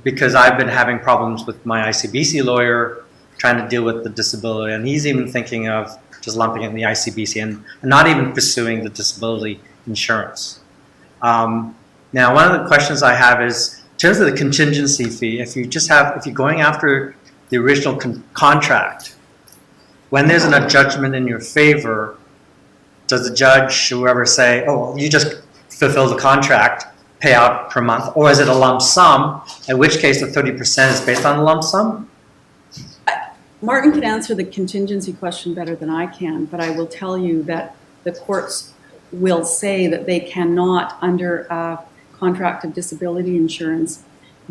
Because I've been having problems with my ICBC lawyer trying to deal with the disability. And he's even thinking of just lumping in the ICBC and not even pursuing the disability insurance. Now, one of the questions I have is, in terms of the contingency fee, if you're going after the original contract, when there's a judgment in your favor, does the judge, whoever, say, oh, you just fulfill the contract, payout per month, or is it a lump sum, in which case the 30% is based on a lump sum? Martin can answer the contingency question better than I can, but I will tell you that the courts will say that they cannot, under a contract of disability insurance,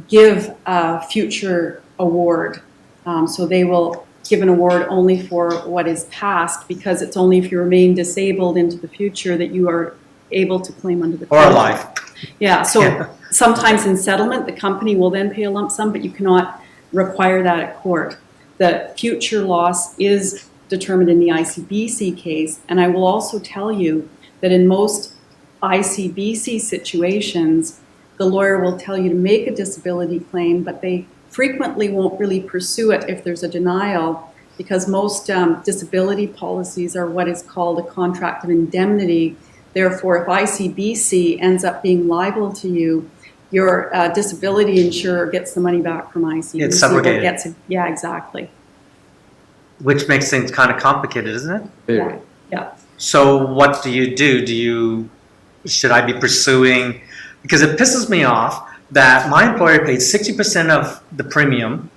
give a future award. So they will give an award only for what is past, because it's only if you remain disabled into the future that you are able to claim under the Or contract. alive? Yeah, so sometimes in settlement, the company will then pay a lump sum, but you cannot require that at court. The future loss is determined in the ICBC case, and I will also tell you that in most ICBC situations, the lawyer will tell you to make a disability claim, but they frequently won't really pursue it if there's a denial, because most disability policies are what is called a contract of indemnity. Therefore, if ICBC ends up being liable to you, your disability insurer gets the money back from ICBC. It's subrogated. Yeah, exactly. Which makes things kind of complicated, isn't it? Yeah, yeah. So what do you do? Should I be pursuing, because it pisses me off that my employer paid 60% of the premium,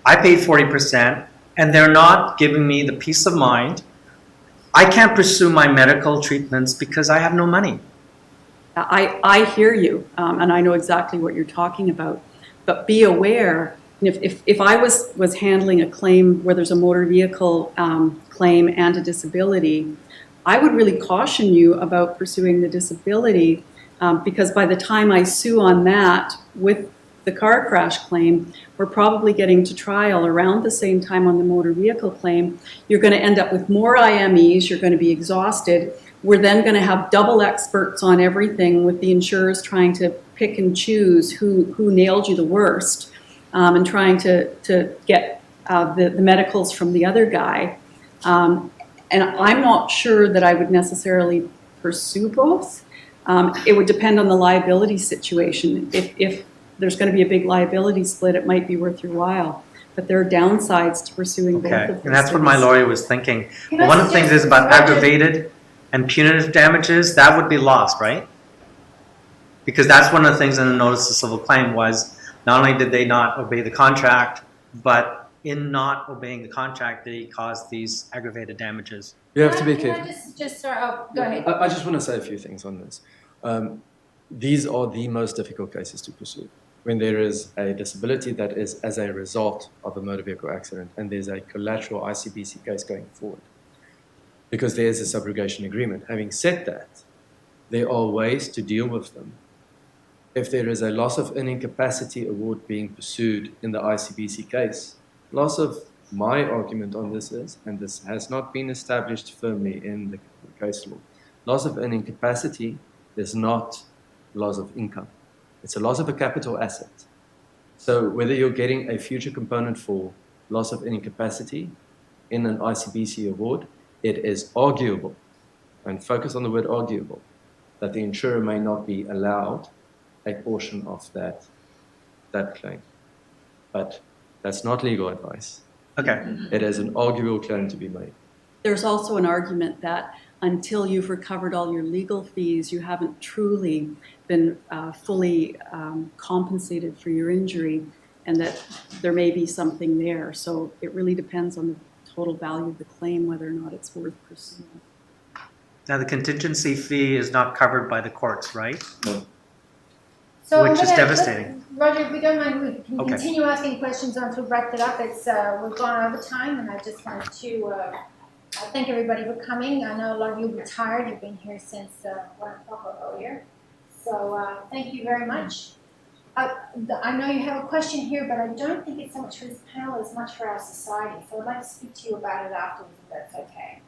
I paid 40%, and they're not giving me the peace of mind. I can't pursue my medical treatments because I have no money. I hear you, and I know exactly what you're talking about, but be aware, if I was handling a claim where there's a motor vehicle claim and a disability, I would really caution you about pursuing the disability, because by the time I sue on that with the car crash claim, we're probably getting to trial around the same time on the motor vehicle claim. You're going to end up with more IMEs, you're going to be exhausted. We're then going to have double experts on everything, with the insurers trying to pick and choose who nailed you the worst, and trying to get the medicals from the other guy. And I'm not sure that I would necessarily pursue both. It would depend on the liability situation. If there's going to be a big liability split, it might be worth your while. But there are downsides to pursuing both of those And that's what my things. lawyer was thinking. Can But I one of the things is suggest, about Roger- aggravated and punitive damages, that would be lost, right? Because that's one of the things in the notice of civil claim was, not only did they not obey the contract, but in not obeying the contract, they caused these aggravated damages. You have to be Can I careful. just start, go ahead. I just want to say a few things on this. These are the most difficult cases to pursue. When there is a disability that is as a result of a motor vehicle accident and there's a collateral ICBC case going forward, because there is a subrogation agreement. Having said that, there are ways to deal with them. If there is a loss of earning capacity award being pursued in the ICBC case, my argument on this is, and this has not been established firmly in the case law, loss of earning capacity is not loss of income. It's a loss of a capital asset. So whether you're getting a future component for loss of earning capacity in an ICBC award, it is arguable, and focus on the word arguable, that the insurer may not be allowed a portion of that claim. But that's not legal advice. Okay. It is an arguable claim to be made. There's also an argument that until you've recovered all your legal fees, you haven't truly been fully compensated for your injury, and that there may be something there. So it really depends on the total value of the claim, whether or not it's worth pursuing. Now the contingency fee is not covered by the courts, right? No. So Which is devastating. Roger, if we don't mind, we can Okay. continue asking questions until we wrap it up. We've gone over time, and I just wanted to thank everybody for coming. I know a lot of you are retired. You've been here since 1 o'clock or earlier. So thank you very much. I know you have a question here, but I don't think it's so much for this panel as much for our society. So I'd like to speak to you about it afterwards, if that's okay.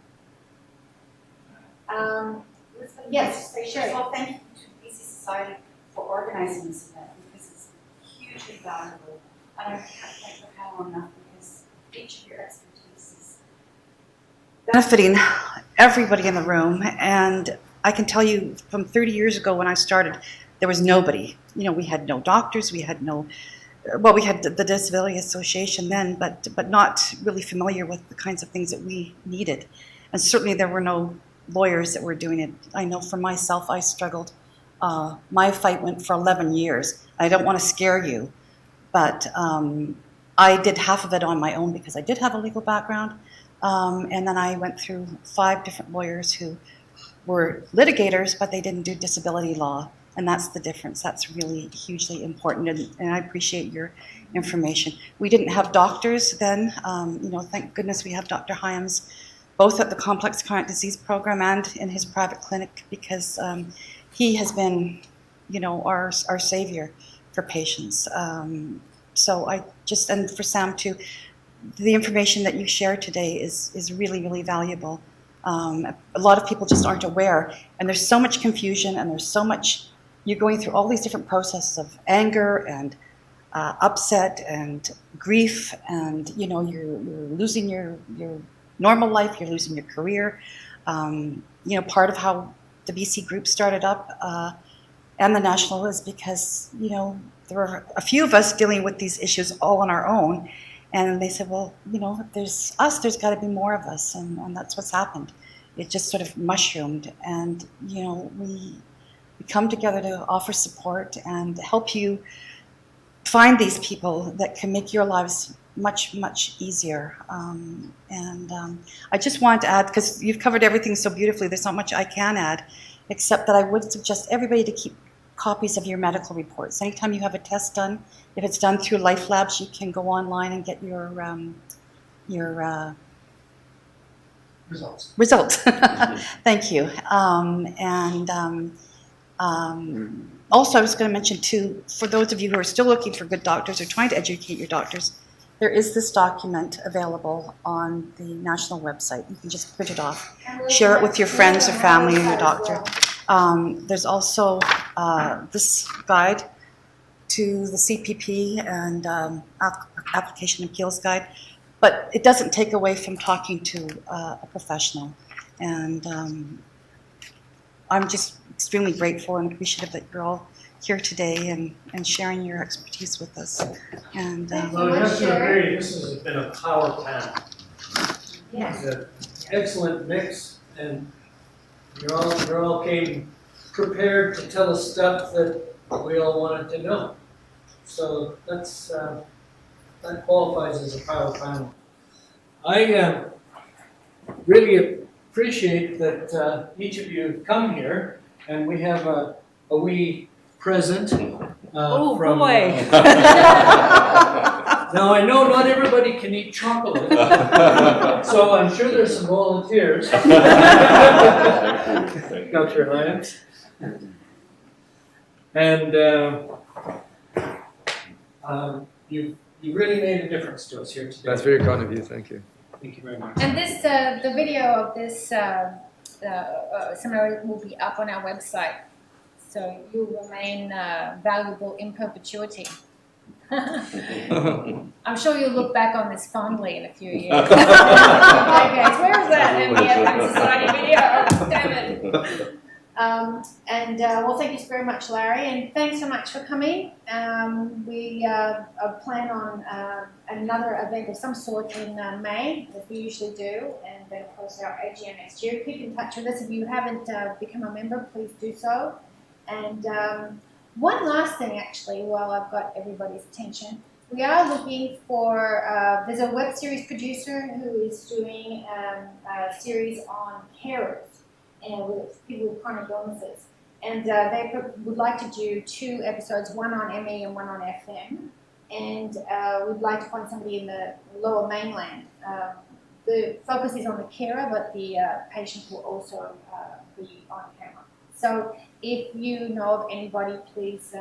Yes, sure. Well, thank you to the BC Society for organizing this event, because it's hugely valuable. And I can't thank the panel enough, because each of your expertise is benefiting everybody in the room. And I can tell you from 30 years ago when I started, there was nobody. You know, we had no doctors, we had no, well, we had the Disability Association then, but not really familiar with the kinds of things that we needed. And certainly there were no lawyers that were doing it. I know for myself, I struggled My fight went for 11 years. I don't want to scare you, but I did half of it on my own because I did have a legal background. And then I went through 5 different lawyers who were litigators, but they didn't do disability law. And that's the difference. That's really hugely important. And I appreciate your information. We didn't have doctors then. Thank goodness we have Dr. Hyams, both at the Complex Chronic Disease Program and in his private clinic, because he has been, our savior for patients. So and for Sam too, the information that you shared today is really, really valuable. A lot of people just aren't aware, and there's so much confusion, and there's so much, you're going through all these different processes of anger and upset and grief, and you're losing your normal life, you're losing your career. Part of how the BC group started up and the national is because there were a few of us dealing with these issues all on our own, and they said, well, if there's us, there's got to be more of us, and that's what's happened. It just sort of mushroomed, and we come together to offer support and help you find these people that can make your lives much, much easier. I just wanted to add, because you've covered everything so beautifully, there's not much I can add, except that I would suggest everybody to keep copies of your medical reports. Anytime you have a test done, if it's done through Life Labs, you can go online and get your results. Thank you. Also, I was going to mention too, for those of you who are still looking for good doctors or trying to educate your doctors, there is this document available on the national website. You can just print it off, share it with your friends or family and your doctor. There's also this guide to the CPP and application appeals guide, but it doesn't take away from talking to a professional. And I'm just extremely grateful and appreciative that you're all here today and sharing your expertise with us. And well, I have to agree, this has been a power panel. Yes. It's an excellent mix, and you all came prepared to tell us stuff that we all wanted to know. So that qualifies as a power panel. I really appreciate that each of you have come here, and we have a wee present Oh, from. boy. Now I know not everybody can eat chocolate, so I'm sure there's some volunteers. Dr. Hyams. And you really made a difference to us here today. That's very kind of you. Thank you. Thank you very much. And this, the video of this seminar will be up on our website, so you remain valuable in perpetuity. I'm sure you'll look back on this fondly in a few years. Okay, where is that MBFM Society video? Oh, damn it. Well, thank you very much, Larry, and thanks so much for coming. We plan on another event of some sort in May, as we usually do, and then of course our AGM next year. Keep in touch with us. If you haven't become a member, please do so. And one last thing, actually, while I've got everybody's attention, we are looking for, there's a web series producer who is doing a series on carers and with people with chronic illnesses. And they would like to do 2 episodes, one on ME and one on FM. And we'd like to find somebody in the Lower Mainland. The focus is on the carer, but the patient will also be on camera. So if you know of anybody, please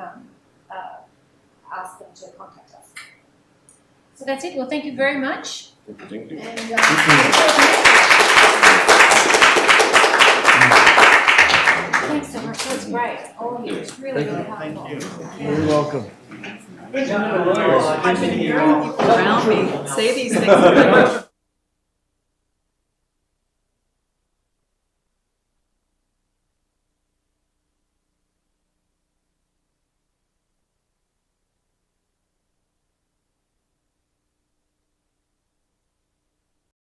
ask them to contact us. So that's it. Well, thank you very much. Thank you. And, thanks so much. That's great. All of you. It's really, really helpful. You're welcome. I've been hearing people around me say these things.